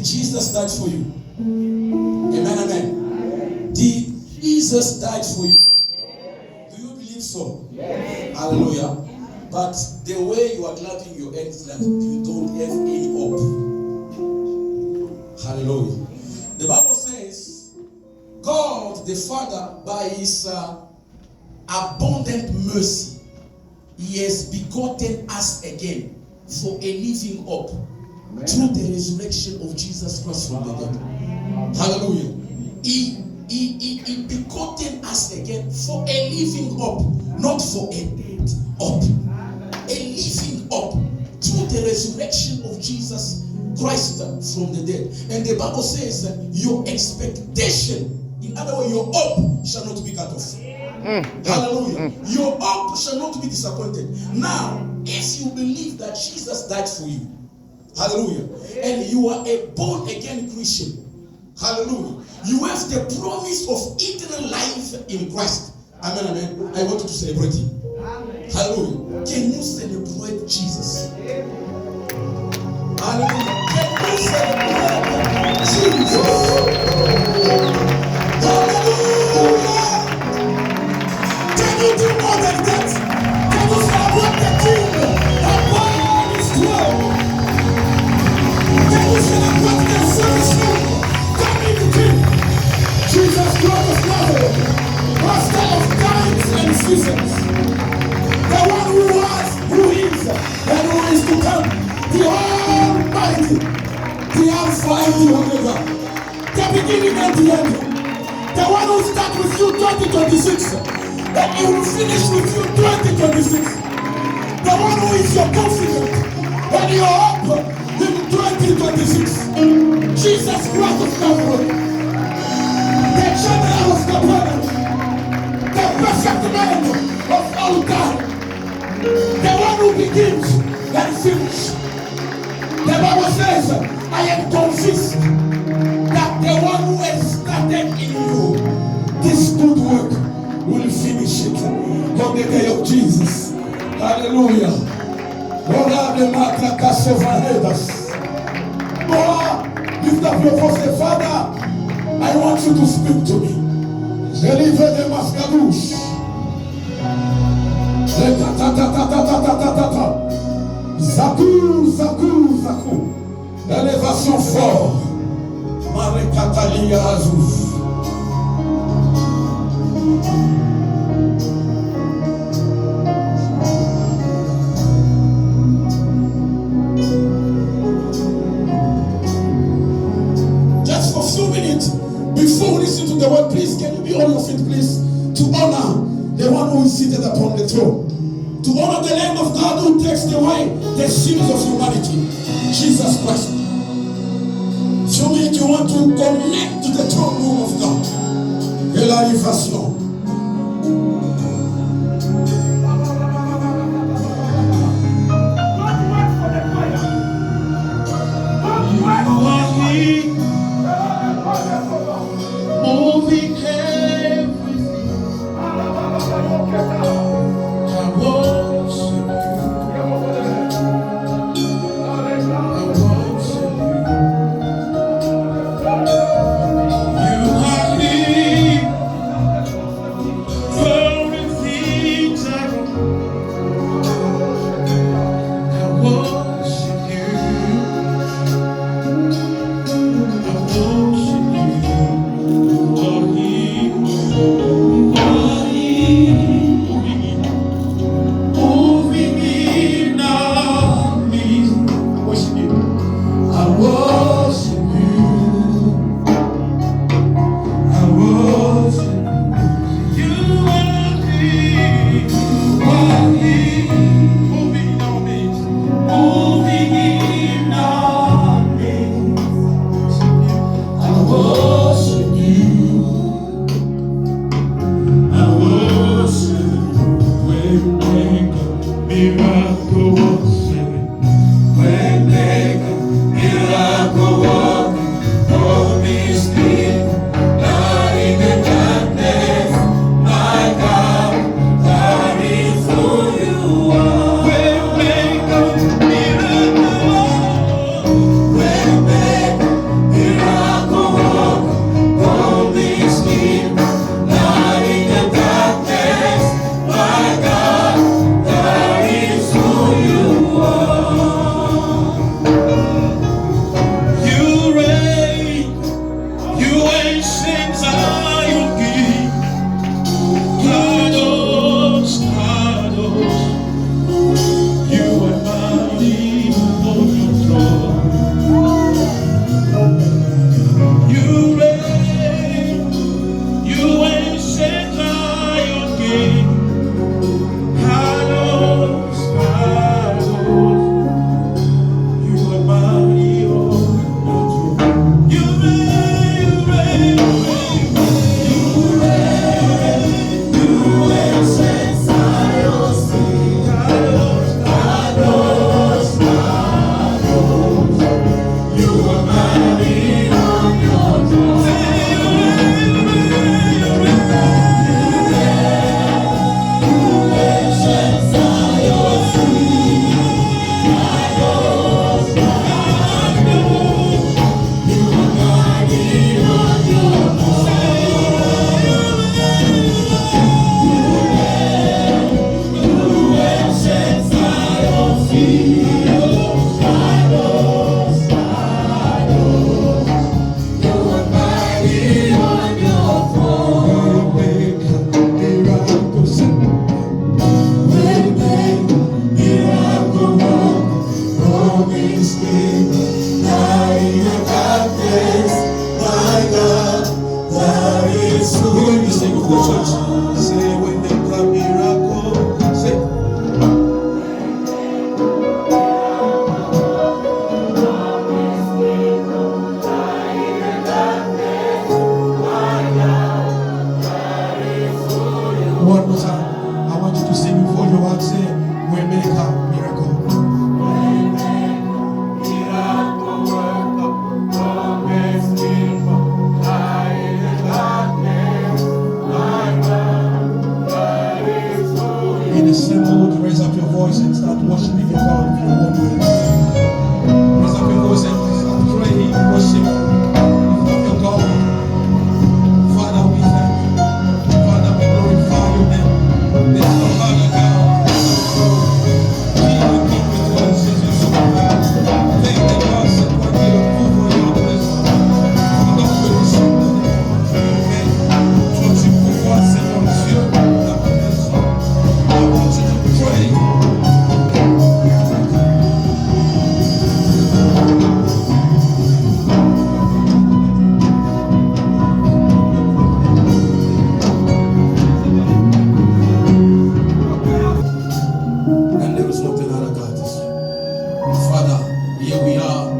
Jesus died for you? Amen, amen. Did Jesus died for you? Do you believe so? Yes. Hallelujah. But the way you are clapping your hands, like you don't have any hope. Hallelujah. The Bible says, God the Father, by His abundant mercy, He has begotten us again for a living hope. Amen. Through the resurrection of Jesus Christ from the dead. Hallelujah. He begotten us again for a living hope, not for a dead hope. A living hope through the resurrection of Jesus Christ from the dead. And the Bible says that your expectation, in other words, your hope shall not be cut off. Hallelujah. Your hope shall not be disappointed. Now, if you believe that Jesus died for you, hallelujah, and you are a born again Christian, hallelujah, you have the promise of eternal life in Christ. Amen, amen. I want you to celebrate Him. Hallelujah. Can you celebrate Jesus? Hallelujah. Can you celebrate Jesus? Hallelujah. Can you do more than that? Can you celebrate the King upon His throne? Can you celebrate the Son coming to King? Jesus Christ of Nazareth, Master of times and seasons, the one who was, who is, and who is to come, the Almighty, the Alpha and the Omega, the beginning and the end, the one who starts with you 2026, and He will finish with you 2026, the one who is your confidence and your hope in 2026, Jesus Christ of Nazareth, the General of the planet, the perfect man of all time, the one who begins and finishes. The Bible says, I am convinced that the one who has started in you this good work will finish it on the day of Jesus. Hallelujah. Lift up your voice, say, Father, I want you to speak to me. Deliver the mascadouche. Zakou, zakou, zakou. Élévation fort. Marekatalia Azouf. Just for a few minutes, before we listen to the word, please, can you be on your feet, please, to honor the one who is seated upon the throne. To honor the Lamb of God who takes away the sins of humanity, Jesus Christ. So if you want to connect to the throne room of God, Élévation. Moving everything. You reign, you ancient lion king. Kadosh, Kadosh, you are mighty on your throne. You reign, you reign, you reign, you ancient lion king. Kadosh, Kadosh, Kadosh, you are mighty on your throne. One more time, I want you to sing before your heart. Say, we make a miracle. In the same mood, raise up your voice and start worshiping your God in your own way. Raise up your voice and start praying, worship your God. Father, we thank you. Father, we glorify your name. There's no other God. King of kings, with one Jesus, so bad. Thank the God, so one day of over your blessing. Nous bénissons le nom. Toi, tu pouvoir, Seigneur Dieu, la bénédiction. I want you to pray. And there is nothing other God is. Father, here we are.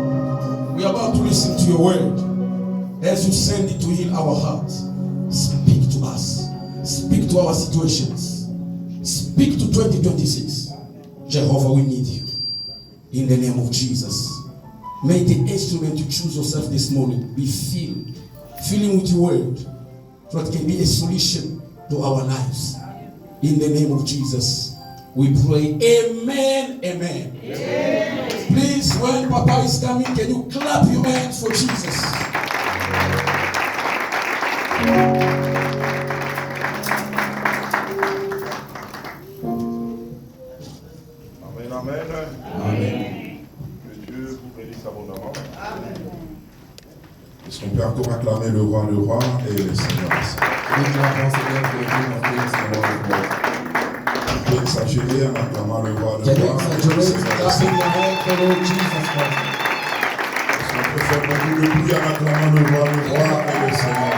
We are about to listen to your word. As you send it to heal our hearts, speak to us. Speak to our situations. Speak to 2026. Jehovah, we need you. In the name of Jesus. May the instrument you choose yourself this morning be filled with your word, so it can be a solution to our lives. In the name of Jesus, we pray. Amen. Amen. Amen. Please, when Papa is coming, can you clap your hands for Jesus? Amen, amen. Amen. Que Dieu vous bénisse abondamment. Amen. Est-ce qu'on peut encore acclamer le roi et le Seigneur? On peut exagérer en acclamant le roi Can you et le exaggerate Seigneur? clapping your hands for Lord Jesus Christ? Est-ce qu'on peut faire beaucoup de bruit en acclamant le roi et le Seigneur?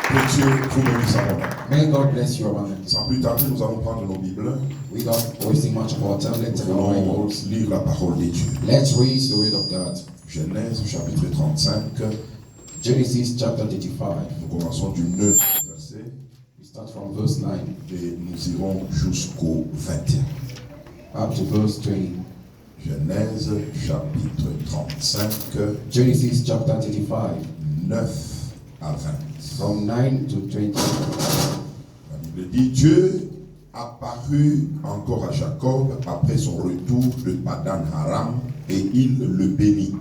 Que Dieu vous bénisse abondamment. May God bless you, Amen. Sans plus tarder, nous allons prendre nos Bibles. Without wasting much of our time, let's Nous allons lire la parole de Dieu. Let's read the word of God. Genèse chapitre 35. Genesis chapter 35. Nous commençons du 9 verset We start from verse 9 et nous irons jusqu'au 21. up to verse 20. Genèse chapitre 35, Genesis chapter 35 9 à 20. from 9 to 20. La Bible dit, Dieu apparut encore à Jacob après son retour de Padan Aram et il le bénit.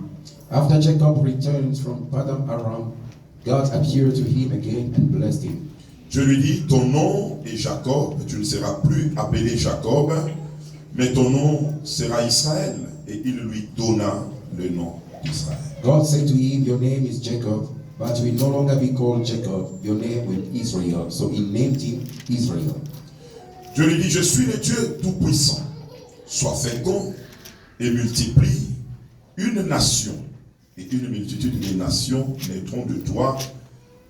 After Jacob returned from Paddan Aram, God appeared to him again and blessed him. Dieu lui dit, ton nom est Jacob, tu ne seras plus appelé Jacob, mais ton nom sera Israël. Et il lui donna le nom d'Israël. God said to him, your name is Jacob, but you will no longer be called Jacob, your name will be Israel. So he named him Israel. Dieu lui dit, je suis le Dieu tout-puissant. Sois fécond et multiplie. une nation et une multitude de nations naîtront de toi,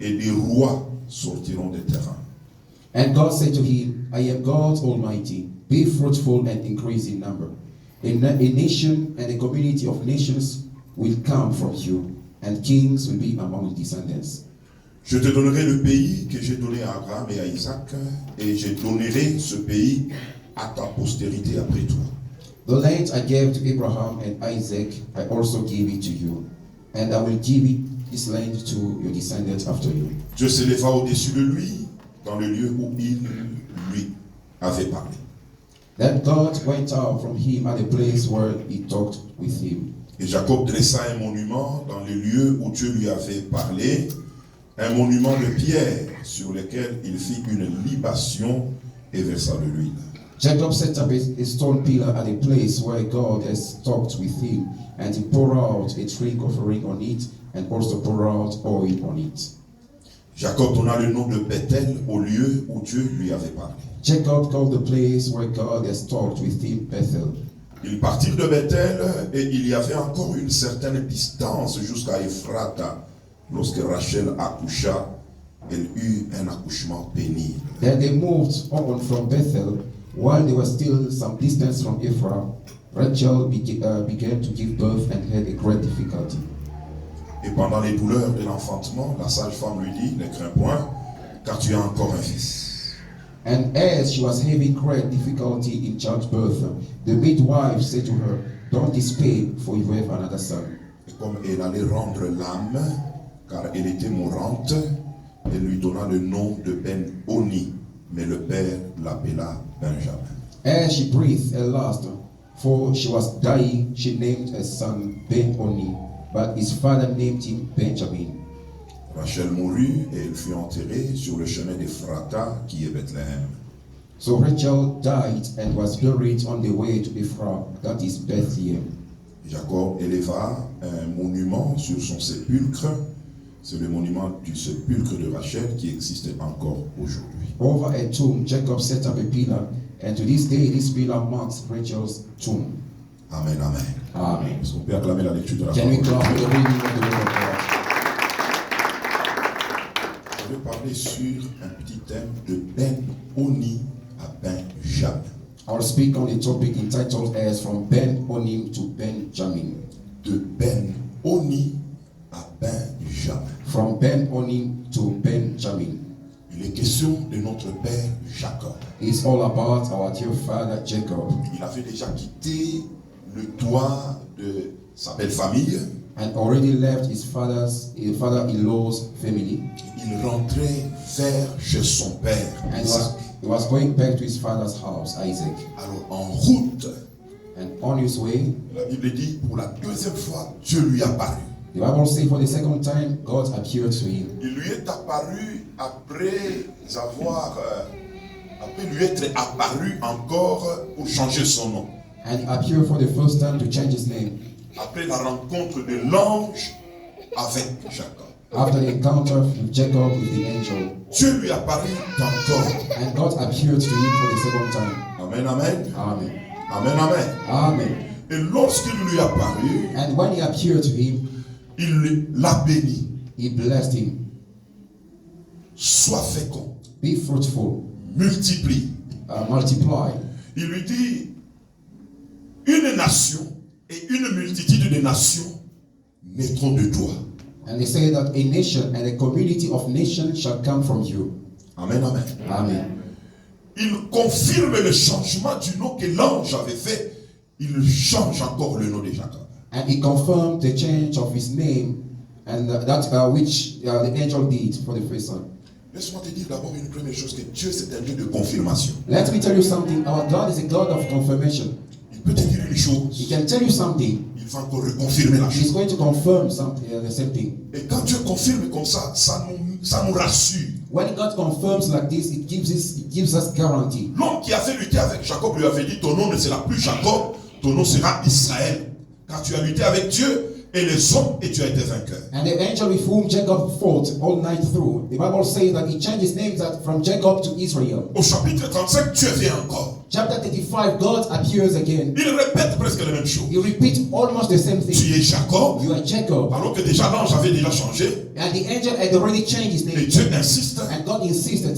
et des rois sortiront des terrains. And God said to him, I am God Almighty. Be fruitful and increase in number. A nation and a community of nations will come from you, and kings will be among your descendants. Je te donnerai le pays que j'ai donné à Abraham et à Isaac, et je donnerai ce pays à ta postérité après toi. The land I gave to Abraham and Isaac, I also give it to you, and I will give this land to your descendants after you. Dieu s'éleva au-dessus de lui, dans le lieu où il lui avait parlé. Then God went out from him at the place where he talked with him. Et Jacob dressa un monument dans le lieu où Dieu lui avait parlé, un monument de pierre sur lequel il fit une libation et versa de l'huile. Jacob set up a stone pillar at a place where God has talked with him, and he poured out a drink offering on it, and also poured out oil on it. Jacob donna le nom de Bethel au lieu où Dieu lui avait parlé. Jacob called the place where God has talked with him Bethel. Ils partirent de Bethel et il y avait encore une certaine distance jusqu'à Ephrata. Lorsque Rachel accoucha, elle eut un accouchement pénible. Then they moved on from Bethel. While they were still some distance from Ephraim, Rachel began to give birth and had a great difficulty. Et pendant les douleurs de l'enfantement, la sage-femme lui dit, ne crains point, car tu as encore un fils. And as she was having great difficulty in childbirth, the midwife said to her, don't despair, for you have another son. Et comme elle allait rendre l'âme, car elle était mourante, elle lui donna le nom de Ben-Oni, mais le père l'appela Benjamin. As she breathed at last, for she was dying, she named her son Ben-Oni, but his father named him Benjamin. Rachel mourut et elle fut enterrée sur le chemin d'Ephrata qui est Bethléem. So Rachel died and was buried on the way to Ephraim, that is Bethlehem. Jacob éleva un monument sur son sépulcre. C'est le monument du sépulcre de Rachel qui existe encore aujourd'hui. Over a tomb, Jacob set up a pillar, and to this day this pillar marks Rachel's tomb. Amen, amen. Amen. Est-ce qu'on peut acclamer la lecture de la Can we parole? clap for the reading of the word of God? Je vais parler sur un petit thème de Ben-Oni à Benjamin. I'll speak on the topic entitled as From Ben-Onim to Benjamin. De Ben-Oni à Benjamin. From Ben-Onim to Benjamin. Il est question de notre père Jacob. It's all about our dear father Jacob. Il avait déjà quitté le toit de sa belle famille. And already left his father-in-law's family. Il rentrait vers chez son père. And Isaac. he was going back to his father's house, Isaac. Alors en route, And on his way, la Bible dit pour la deuxième fois, Dieu lui apparut. the Bible says for the second time, God appeared to him. Il lui est apparu après lui être apparu encore pour changer son nom. And he appeared for the first time to change his name. Après la rencontre de l'ange avec Jacob. After the encounter with Jacob with the angel. Dieu lui apparut encore. And God appeared to him for the second time. Amen, amen. Amen. Amen, amen. Amen. Et lorsqu'il lui apparut, And when he appeared to him, il l'a béni. he blessed him. Sois fécond, Be fruitful, multiplie. multiply. Il lui dit, une nation et une multitude de nations naîtront de toi. And they say that a nation and a community of nations shall come from you. Amen, amen. Amen. Il confirme le changement du nom que l'ange avait fait. Il change encore le nom de Jacob. And he confirmed the change of his name, and which the angel did for the first son. Laisse-moi te dire d'abord une première chose, que Dieu c'est un Dieu de confirmation. Let me tell you something. Our God is a God of confirmation. Il peut te dire une He chose, can tell you something. il va encore reconfirmer la He's chose. going to confirm something, the same thing. Et quand Dieu confirme comme ça, ça nous rassure. When God confirms like this, it gives us guarantee. L'homme qui avait lutté avec Jacob lui avait dit, ton nom ne sera plus Jacob, ton nom sera Israël. Quand tu as lutté avec Dieu, et les hommes et tu as été vainqueur. And the angel with whom Jacob fought all night through. The Bible says that he changed his name from Jacob to Israel. Au chapitre 35, Dieu vient encore. Chapter 35, God appears again. Il répète presque la même chose. He repeats almost the same Tu thing. es Jacob, You are Jacob. alors que déjà l'ange avait déjà changé. And the angel had already changed his Et name. Dieu insiste, And God insisted,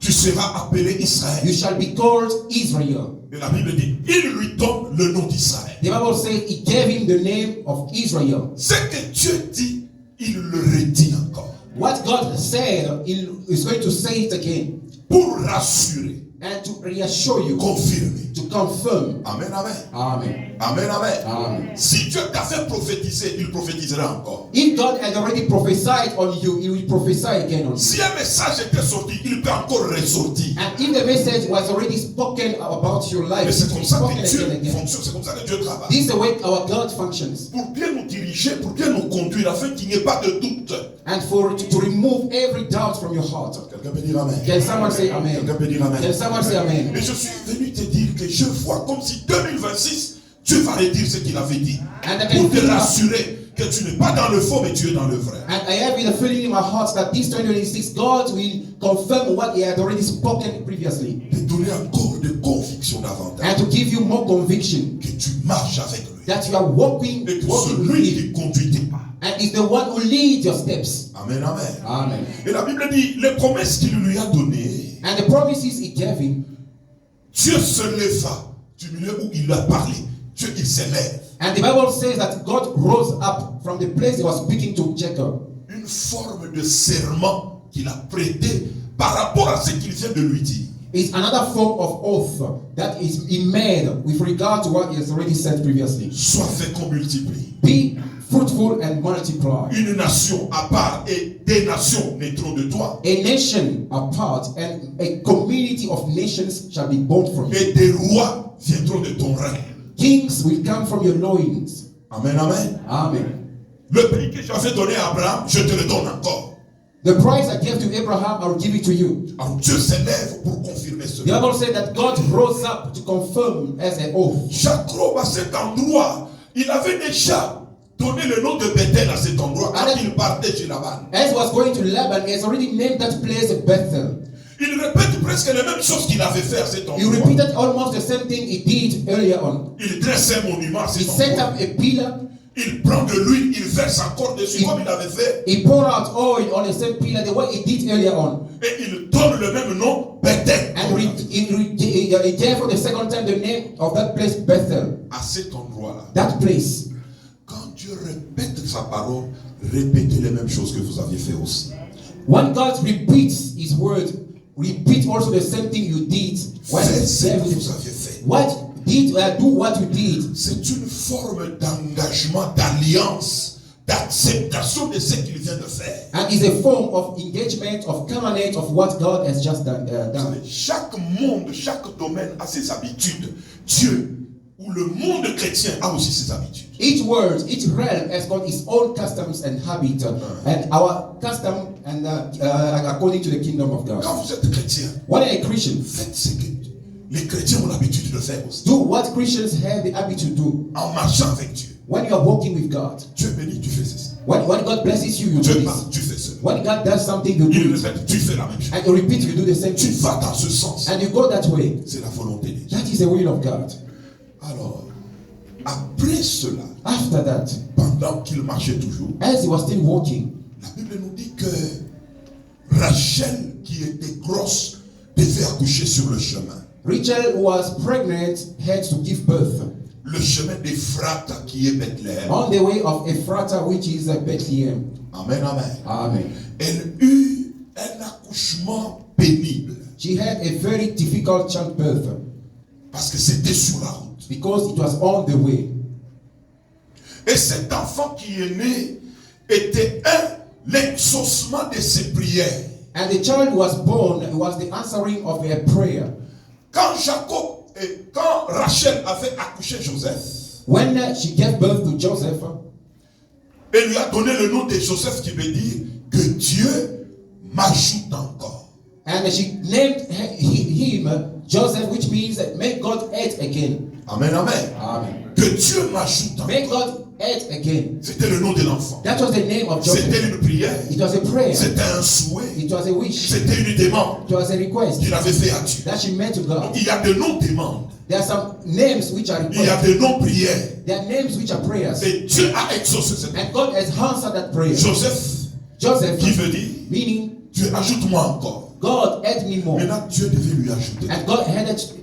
tu seras appelé you Israël. shall be called Israel. Et la Bible dit, il lui donne le nom d'Israël. The Bible says he gave him the name of Israel. Ce que Dieu dit, il le redit encore. What God said, he is going to say it again. Pour rassurer, And to reassure you, confirmer. to confirm. Amen, amen. Amen. Amen, amen. Amen. Si Dieu t'a fait prophétiser, il prophétisera encore. If God had already prophesied on you, he will prophesy again on you. Si un message était sorti, il peut encore ressortir. And if the message was already spoken about your life, Mais it c'est will comme be ça spoken que again Dieu and again. fonctionne, c'est comme ça que Dieu travaille. This is the way our God functions. Pour bien nous diriger, pour bien nous conduire, afin qu'il n'y ait pas de doute. And to remove every doubt from your heart. Quelqu'un peut dire Amen. Can someone say amen? Quelqu'un peut dire Amen. Can someone say amen? Et je suis venu te dire que je vois comme si 2026, Dieu va redire ce qu'il avait dit. And I can Pour te feel rassurer que tu n'es pas dans le faux, mais tu es dans le vrai. And I have the feeling in my heart that this 2026, God will confirm what He had already spoken previously. Te donner encore de conviction davantage. And to give you more conviction Que tu marches avec lui. that you are walking Et que with celui Him. qui conduit tes pas. And is the one who leads your steps. Amen, amen. Amen. Et la Bible dit, les promesses qu'il lui a données, And the promises He gave him, Dieu se leva du milieu où il a parlé. Dieu, il s'élève. and the Bible says that God rose up from the place He was speaking to Jacob. Une forme de serment qu'il a prêté par rapport à ce qu'il vient de lui dire. It's another form of oath that is He made with regard to what He has already said previously. Sois fécond, multiplie. Be fruitful and multiply. Une nation à part et des nations naîtront de toi. A nation apart and a community of nations shall be born from you. Et des rois viendront de ton règne. Kings will come from your loins. Amen, amen. Amen. Le pays que j'avais donné à Abraham, je te le donne encore. The price I gave to Abraham, I will give it to you. Alors Dieu s'élève pour confirmer The cela. Bible said that God rose up to confirm as an oath. Jacob, à cet endroit, il avait déjà donné le nom de Bethel à cet endroit quand il partait chez Laban. As he was going to Laban, he has already named that place Bethel. Il répète presque les mêmes choses qu'il avait fait à cet He endroit. repeated almost the same thing he did earlier on. Il dresse un monument à He cet set endroit. up a pillar. Il prend de l'huile, il verse encore dessus comme il avait fait. He poured out oil on the same pillar the way he did earlier on. Et il donne le même nom, Bethel. And he gave for the second time the name of that place Bethel. À cet endroit-là, That place. quand Dieu répète sa parole, répétez les mêmes choses que vous aviez fait aussi. When God repeats His word, repeat also the same thing you did. Faites ce que vous aviez fait. Do what you did. C'est une forme d'engagement, d'alliance, d'acceptation de ce qu'il vient de faire. And is a form of engagement, of covenant of what God has just done. Vous savez, chaque monde, chaque domaine a ses habitudes. Dieu, ou le monde chrétien, a aussi ses habitudes. Each word, each realm has got its own customs and habits, and our custom and according to the kingdom of God. Quand vous êtes chrétien, When you're a Christian, faites ce que les chrétiens ont l'habitude de faire aussi. do what Christians have the habit to do. En marchant avec Dieu. When you are walking with God, Dieu bénit, tu fais ceci. when God blesses you, you do Dieu this. parle, tu fais cela. When God does something, you Il do it. répète, tu fais la même chose. And you repeat, you do the same Tu thing. vas dans ce sens. And you go that way. C'est la volonté de Dieu. That is the will of God. Alors, après cela, After that, pendant qu'il marchait toujours, as he was still walking, la Bible nous dit que Rachel, qui était grosse, devait accoucher sur le chemin. Rachel, who was pregnant, had to give birth Le chemin d'Ephrata, qui est Bethléem. on the way of Ephrata, which is Bethlehem. Amen, amen. Amen. Elle eut un accouchement pénible, She had a very difficult childbirth parce que c'était sur la route. because it was on the way. Et cet enfant qui est né était l'exaucement de ses prières. And the child was born was the answering of her prayer. Quand Rachel avait accouché Joseph, When she gave birth to Joseph, elle lui a donné le nom de Joseph qui veut dire que Dieu m'ajoute encore. and she named him Joseph, which means that may God add again. Amen, amen. Amen. Que Dieu m'ajoute May encore. God ate again. C'était le nom de l'enfant. That was the name of Joseph. C'était une prière. It was a prayer. C'était un souhait. It was a wish. C'était une demande It was a request qu'il avait fait à Dieu. that she made to God. Donc, il y a de non-demandes. There are some names which are Il y a requests. de non-prières. There are names which are prayers. Et Dieu a exaucé cette prière. And God has answered that prayer. Joseph, Joseph, qui veut dire, meaning Dieu, ajoute-moi encore. God add me more. Maintenant, Dieu devait lui ajouter. And God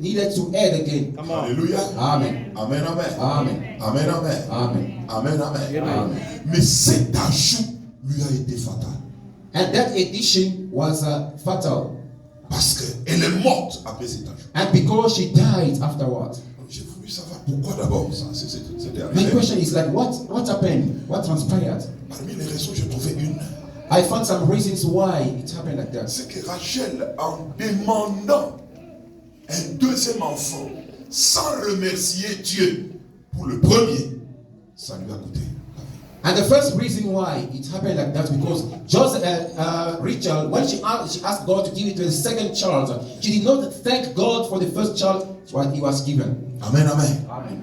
needed to add again. Alléluia. Amen. Amen, amen. Amen. Amen, amen. Amen. Amen, amen. Amen. Mais cet ajout lui a été fatal. And that addition was fatal. Parce qu'elle est morte après cet ajout. And because she died afterwards. J'ai voulu savoir pourquoi d'abord ça c'était My arrivé. question is like, what happened? What transpired? Parmi les raisons, j'ai trouvé une. I found some reasons why it happened like that. C'est que Rachel, en demandant un deuxième enfant, sans remercier Dieu pour le premier, ça lui a coûté la vie. And the first reason why it happened like that because Rachel, when she asked God to give it to the second child, she did not thank God for the first child what he was given. Amen, amen. Amen.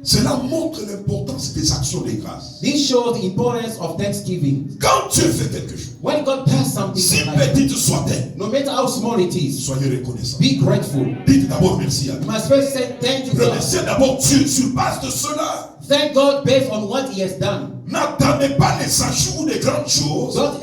Cela montre l'importance des actions de grâce. This shows the importance of thanksgiving. Quand Dieu fait quelque chose, When God does something, si in your life, petite soit-elle, no matter how small it is, soyez reconnaissants. be grateful. Dites d'abord merci à You Dieu. must first say thank you, God. Remerciez d'abord Dieu sur base de cela. Thank God based on what He has done. N'attendez pas les ajouts des grandes choses. Don't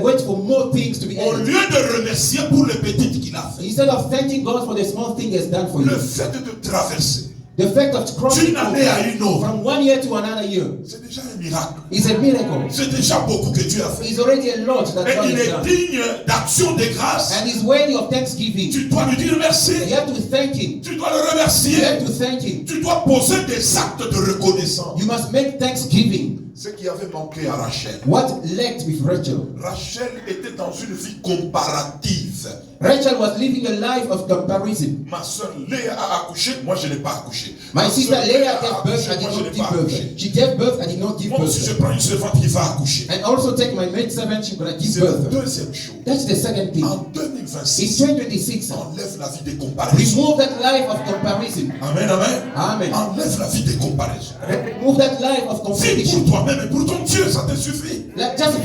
wait for more things to be Au added. lieu de remercier pour les petites qu'il a fait. Instead of thanking God for the small thing He has done for Le you. fait de traverser The fact of crossing d'une année à une autre, from 1 year to another year c'est déjà un miracle. is a miracle. C'est déjà beaucoup que Dieu a fait. It's already a lot that Et God il has est done. digne d'action de grâce. And He's worthy of thanksgiving. Tu dois lui dire merci. You have to thank Him. Tu dois le You remercier. have to thank Him. Tu dois poser des actes de reconnaissance. You must make thanksgiving. Ce qui avait manqué à Rachel. What lacked with Rachel? Rachel était dans une vie comparative. Rachel was living a life of comparison. Ma soeur Léa a accouché, moi je n'ai pas accouché. My Ma sister sœur Leah a gave accouché, birth, I did moi je not n'ai give pas accouché. birth. She gave birth, I did not give Moi aussi je birth. prends une servante qui va accoucher. And also take my maid servant, she gonna give C'est la birth. deuxième chose. That's the second thing. En In 2026, 2026, enlève la vie des comparaisons. remove that life of comparison. Amen, amen. Amen. Enlève la vie des comparaisons. Remove that life of Vis pour competition. toi-même et pour ton Dieu, ça te suffit. Like just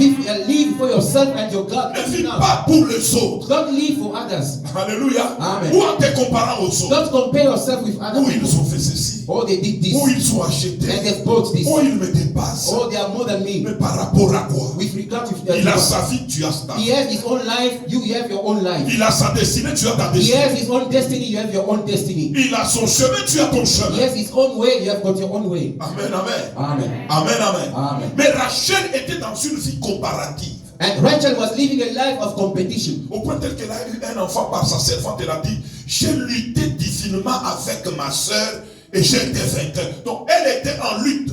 live for yourself and your God. Ne That's vis enough. pas pour les autres. Don't live for others. Alléluia. Amen. Ou en te comparant aux autres. Don't compare yourself with other Ou ils people. ont fait ceci. Oh, they did this. Ou ils ont acheté. And they've bought this. Ou ils me dépassent. Oh, they are more than me. Mais par rapport à quoi? With regard to Il a sa vie, tu as ta he vie. has his own life, you have your own life. Il a sa destinée, tu as ta He destinée. has his own destiny, you have your own destiny. Il a son chemin, tu as ton He chemin. has his own way, you have got your own way. Amen, amen. Amen. Amen, amen. Amen. Mais Rachel était dans une vie comparative. And Rachel was living a life of competition. Au point tel qu'elle a eu un enfant par sa servante, elle a dit, j'ai lutté difficilement avec ma soeur et j'ai été vainqueur. Donc elle était en lutte.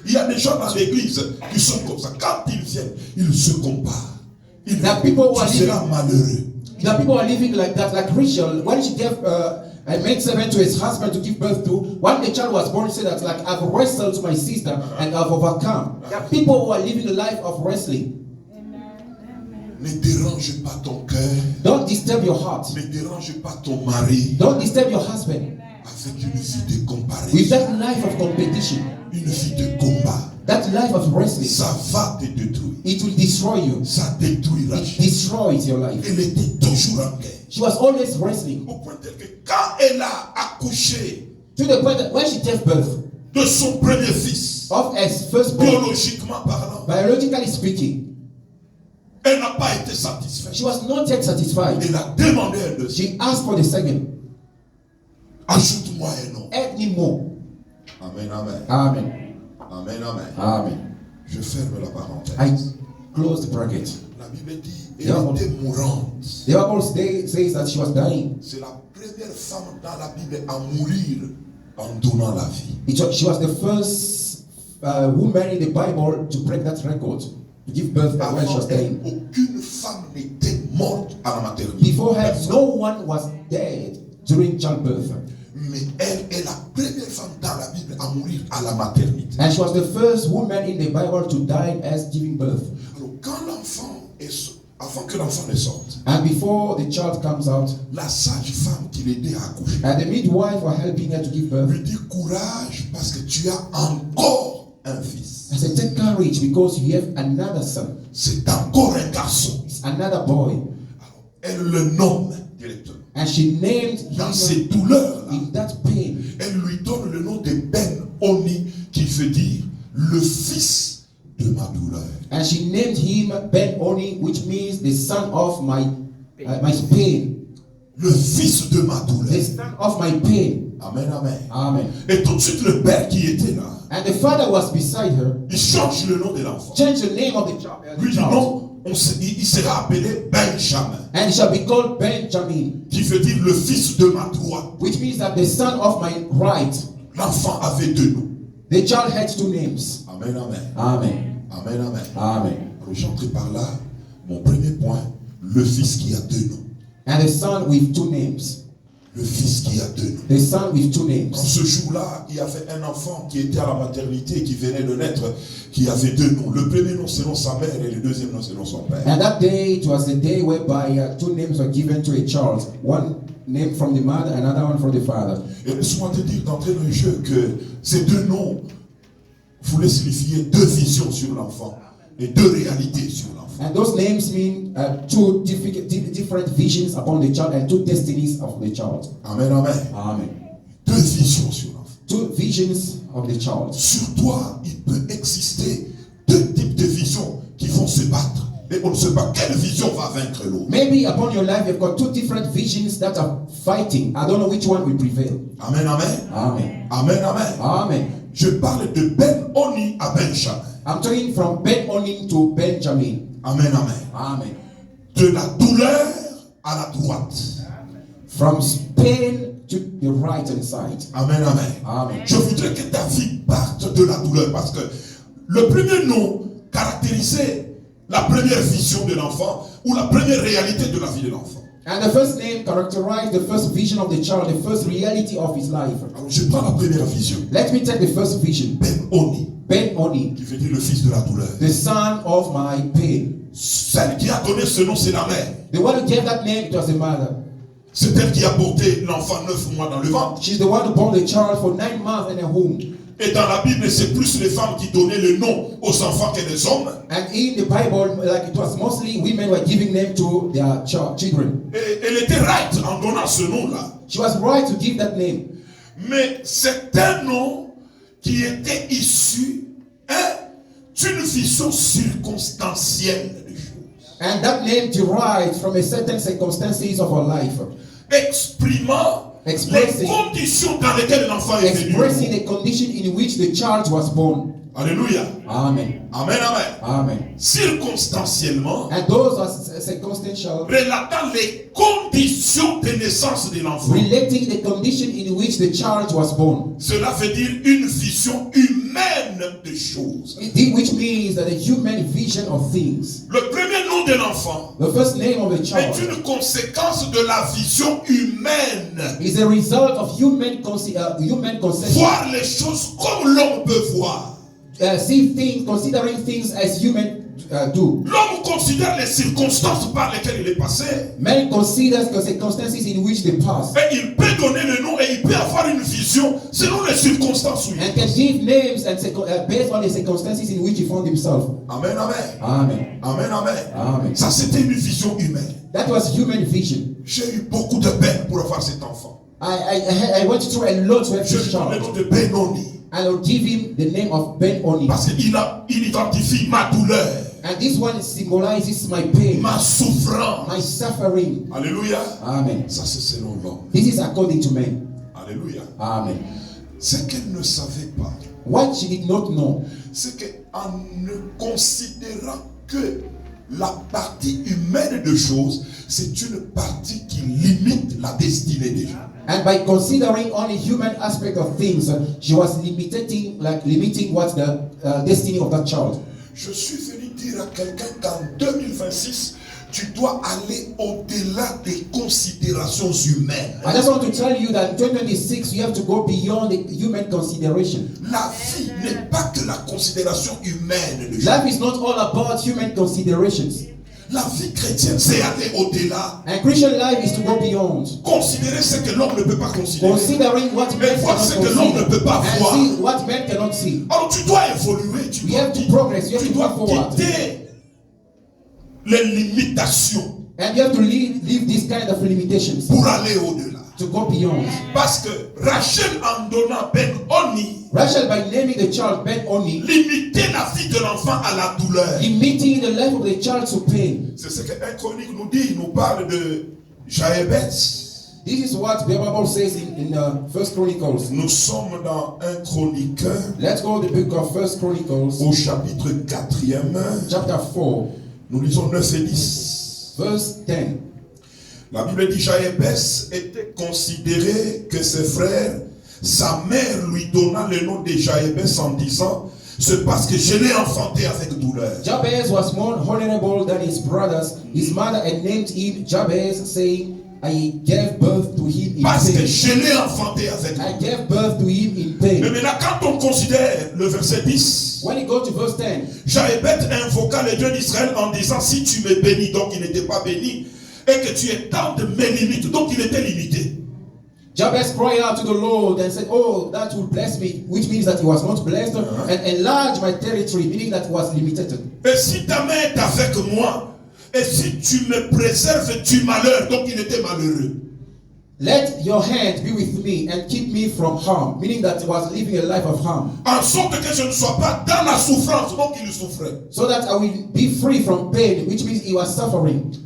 Il y a des gens dans l'église qui sont comme ça. Quand ils viennent, ils se comparent. Ils The people who are tu seras malheureux. The people are living like that, like Rachel. When she gave a maid servant to his husband to give birth to, when the child was born, he said that like I've wrestled to my sister and I've overcome. There are people who are living a life of wrestling. Ne dérange pas ton cœur. Don't disturb your heart. Ne dérange pas ton mari Don't disturb your husband avec une vie de with comparaison. that life of competition, Une vie de combat. that life of wrestling. Ça va te détruire. It will destroy you. Ça détruit It Rachel. destroys your life. Elle était toujours en guerre. She was always wrestling Au point tel que quand elle a accouché to the point that when she gave birth de son premier fils, of her firstborn, biologiquement parlant, biologically speaking, elle n'a pas été satisfaite. she was not yet satisfied. Elle a demandé un deuxième. She asked for the second. Ajoute-moi un nom. Add me more. Amen, amen. Amen. Amen, amen. Amen. Je ferme la parenthèse. I close the bracket. La Bible dit, elle Yeah. était mourante. The Bible says that she was dying. C'est la première femme dans la Bible à mourir en donnant la vie. She was the first woman in the Bible to break that record, to give birth when she was Avant elle, dying. aucune femme n'était morte à la maternité. Before her, no one was dead during childbirth. Mais elle est la première femme dans la Bible à mourir à la maternité. And she was the first woman in the Bible to die as giving birth. Alors quand l'enfant avant que l'enfant ne sorte, And before the child comes out, la sage-femme qui l'aidait à accoucher and the midwife were helping her to give birth, lui dit courage parce que tu as encore un fils. I said, take courage because you have another son. C'est encore un garçon. It's another boy. Alors, elle le nomme directement. And she named Dans him ces douleurs-là, in that pain. elle lui donne le nom de Ben-Oni, qui veut dire le fils de ma douleur. And she named him Ben-Oni, which means the son of my pain. Le fils de ma douleur. The son of my pain. Amen, amen. Amen. Et tout de suite, le père qui était là, And the father was beside her. il change le nom de l'enfant. Change the name of the child. Lui dit non, il sera appelé Benjamin, And he shall be called Benjamin, qui veut dire le fils de ma droite. which means that the son of my right. L'enfant avait deux noms. The child had two names. Amen, amen. Amen. Amen, amen. Amen. Alors, j'entre par là, mon premier point, le fils qui a deux noms. And the son with two names. Le fils qui a deux noms. The son with two En names. ce jour-là, il y avait un enfant qui était à la maternité, qui venait de naître, qui avait deux noms. Le premier nom selon sa mère et le deuxième nom selon son père. And that day, it was the day whereby two names were given to a child. One name from the mother, another one from the father. Et laisse-moi te dire d'entrer dans le jeu que ces deux noms voulaient signifier deux visions sur l'enfant et deux réalités sur l'enfant. And those names mean two different visions upon the child and two destinies of the child. Amen, amen. Amen. Deux visions sur l'enfant. Two visions of the child. Sur toi, il peut exister deux types de visions qui vont se battre. Et on ne sait pas quelle vision va vaincre l'autre. Maybe upon your life, you've got two different visions that are fighting. I don't know which one will prevail. Amen, amen. Amen. Amen, amen. Amen. Je parle de Ben-Oni à Benjamin. I'm turning from Ben-Oni to Benjamin. Amen, amen. Amen. De la douleur à la droite. From pain to the right hand side. Amen, amen. Amen. Je voudrais que ta vie parte de la douleur parce que le premier nom caractérisait la première vision de l'enfant ou la première réalité de la vie de l'enfant. And the first name characterized the first vision of the child, the first reality of his life. Alors je prends la première vision. Let me take the first vision. Ben-Oni, Ben-Oni, qui veut dire le fils de la douleur. the son of my pain. Celle qui a donné ce nom, c'est la mère. The one who gave that name, it was the mother. C'est elle qui a porté l'enfant 9 mois dans le ventre. She's the one who bore the child for 9 months in a womb. Et dans la Bible, c'est plus les femmes qui donnaient le nom aux enfants que les hommes. And in the Bible, like it was mostly women were giving name to their children. Et elle était right en donnant ce nom-là. She was right to give that name. Mais c'est un nom qui était issu d'une vision circonstancielle des choses. And that name derived from a certain circumstances of her life. Exprimant Expressing. les conditions dans lesquelles l'enfant est venu. Expressing the condition in which the child was born. Alléluia. Amen. Amen, amen. Amen. Circonstanciellement, And those are circumstantial, relatant les conditions de naissance de l'enfant. relating the condition in which the child was born. Cela veut dire une vision humaine des choses. Which means that a human vision of things. Le premier nom de l'enfant The first name of the est child une conséquence de la vision humaine. is a result of human conception. Voir les choses comme l'homme peut voir. See things, considering things as human do. L'homme considère les circonstances par lesquelles il est passé. Man considers the circumstances in which they pass Et il peut donner le nom et il peut avoir une vision selon les circonstances où il and est. can give names and based on the circumstances in which he found himself. Amen, amen. Amen. Amen, amen. Amen. Ça, c'était une vision humaine. That was human vision. J'ai eu beaucoup de peine pour avoir cet enfant. I went through a lot to have Je this lui donne le child. nom de Ben-Oni. And I'll give him the name of Ben-Oni. Parce qu'il identifie ma douleur, And this one symbolizes my pain, ma souffrance. my suffering. Alléluia. Amen. Ça, c'est selon l'homme. This is according to man. Alléluia. Amen. Ce qu'elle ne savait pas, What she did not know, c'est qu'en ne considérant que la partie humaine des choses, c'est une partie qui limite la destinée des gens. and by considering only human aspect of things, she was limiting what the destiny of that child. Je suis venu dire à quelqu'un qu'en 2026, tu dois aller au-delà des considérations humaines. I just want to tell you that in 2026 you have to go beyond the human consideration. La vie n'est pas que la considération humaine des gens. Life is not all about human considerations. La vie chrétienne, c'est aller au-delà. And Christian life is to go beyond. Considérer ce que l'homme ne peut pas considérer. Considering what Et man voir cannot ce que l'homme ne peut pas consider. voir. And see what man cannot see. Alors tu dois évoluer. Tu We have to progress. You have to dois move forward. quitter les limitations And you have to leave this kind of limitations pour aller au-delà. to go beyond. Parce que Rachel en donnant Ben Oni Rachel, by naming the child Ben Oni, limitait la vie de l'enfant à la douleur. limiting the life of the child to pain. C'est ce que 1 Chronique nous dit. Il nous parle de Jaébès. This is what the Bible says in 1 Chronicles. Nous sommes dans 1 Chronique Let's go to the book of 1 Chronicles, au chapitre 4e. chapter 4, Nous lisons 9 et 10. verse 10. La Bible dit Jaébès était considéré que ses frères, sa mère lui donna le nom de Jaébès en disant, c'est parce que je l'ai enfanté avec douleur. Jabez was more honorable than his brothers. His mother had named him Jabez, saying, I gave birth to him in Parce que pain. je l'ai enfanté avec I douleur. gave birth to him in Mais pain. maintenant, quand on considère le verset 10, When you go to verse 10, Jaébès invoqua le Dieu d'Israël en disant, si tu me bénis, donc il n'était pas béni, et que tu étends de mes limites, donc il était limité. Jabez cried out to the Lord and said, oh, that will bless me, which means that he was not blessed, and enlarge my territory, meaning that he was limited. Et si ta main est avec moi, et si tu me préserves du malheur, donc il était malheureux. Let your hand be with me and keep me from harm, meaning that he was living a life of harm, En sorte que je ne sois pas dans la souffrance, donc il souffrait. so that I will be free from pain, which means he was suffering.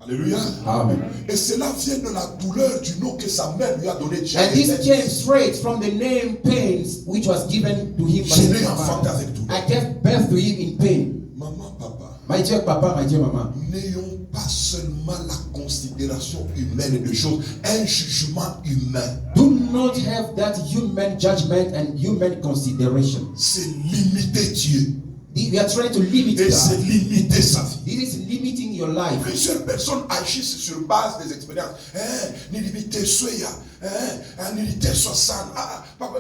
Alléluia. Amen. Et cela vient de la douleur du nom que sa mère lui a donné. And this came straight from the name pains, which was given to him by Je his l'ai enfanté mother. avec douleur. I gave birth to him in pain. Maman, papa, My dear papa, my dear mama, n'ayons pas seulement la considération humaine de choses, un jugement humain. do not have that human judgment and human consideration. C'est limiter Dieu. We are trying to limit Et c'est God. limiter sa vie. This is limiting your life. Plusieurs personnes agissent sur base des expériences. Ni limiter soya, ni limiter soit ça. Papa,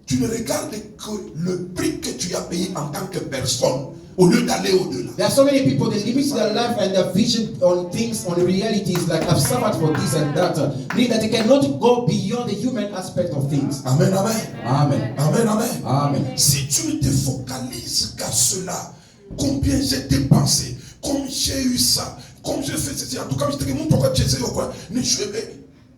tu ne regardes que le prix que tu as payé en tant que personne, au lieu d'aller au-delà. There are so many people that limit their life and their vision on things, on realities, like I've suffered for this and that. Meaning that they cannot go beyond the human aspect of things. Amen, amen. Amen. Amen, amen. Amen. Si tu ne te focalises qu'à cela, combien j'ai dépensé, comme j'ai eu ça, comme j'ai fait ceci, en tout cas, je te dis, pourquoi tu essaies quoi?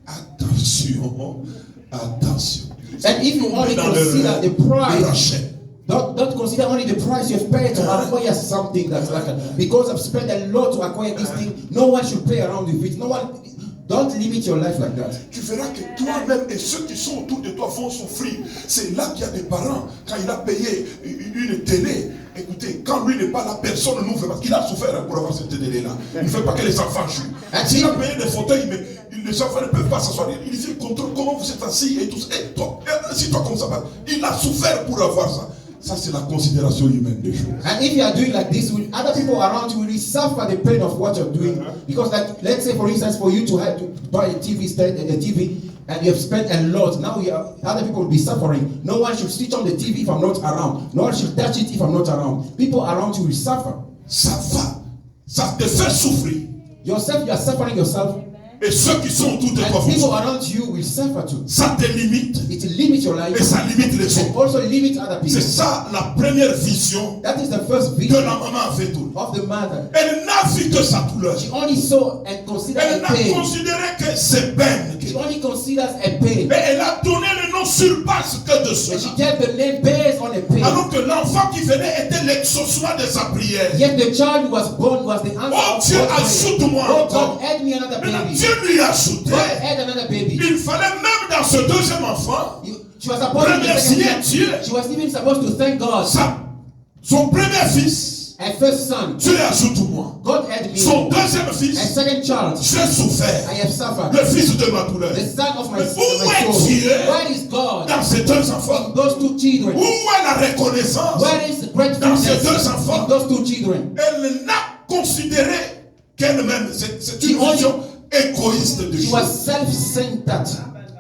Attention, attention. And if you only Dans consider the le price, rachet. don't consider only the price you've paid to acquire something that's like because I've spent a lot to acquire this thing. No one should play around with it. No one. Don't limit your life like that. Tu verras que toi-même et ceux qui sont autour de toi vont souffrir. C'est là qu'il y a des parents, quand il a payé une télé, écoutez, quand lui n'est pas là, personne n'ouvre parce qu'il a souffert pour avoir cette télé-là. Il ne fait pas que les enfants jouent. S'il a payé des fauteuils, mais les enfants ne peuvent pas s'asseoir. Il dit, contrôle comment vous êtes assis et tout ça. Et toi, si toi comme ça va. Il a souffert pour avoir ça. Ça, c'est la considération humaine des choses. And if you are doing like this, other people around you will suffer the pain of what you're doing. Because, like, let's say, for instance, for you to have to buy a TV stand, a TV, and you have spent a lot. Now, other people will be suffering. No one should switch on the TV if I'm not around. No one should touch it if I'm not around. People around you will suffer. Ça va. Ça te fait souffrir. Yourself, you are suffering yourself. Et ceux qui sont autour de toi And vont people souffrir. around you will suffer too. Ça te limite. It limits your life. Et ça limite les And autres. also limit other C'est people. ça la première vision That is the first que vision la maman avait tout. of the mother. Elle n'a vu que sa douleur. She only saw and considered Elle a n'a pain. considéré que ses peines. She only considers a pain. Et elle a donné le nom sur base que de And she cela. gave the name based on a pain. Alors que l'enfant qui venait était l'exaucement de sa prière. Yet the child who was born was the answer Oh of Dieu, God's prayer. ajoute-moi Oh encore. God, add me another Maintenant, baby. Dieu lui a ajouté. God, add another baby. Il fallait même dans ce deuxième enfant, She was supposed to remercier Dieu. She was even supposed to thank God. Son premier fils, Her first son, Dieu ajoute-moi. God add me. Son deuxième Her fils, second child, j'ai souffert. I have suffered. Le fils de ma douleur. The son of my Mais où est soul. Dieu Where is God? dans ces deux enfants? Those two children. Où est la reconnaissance? Where is the Dans ces gratefulness deux enfants. in those two children? Elle n'a considéré qu'elle-même. C'est une She vision égoïste de She Dieu. was self-centered.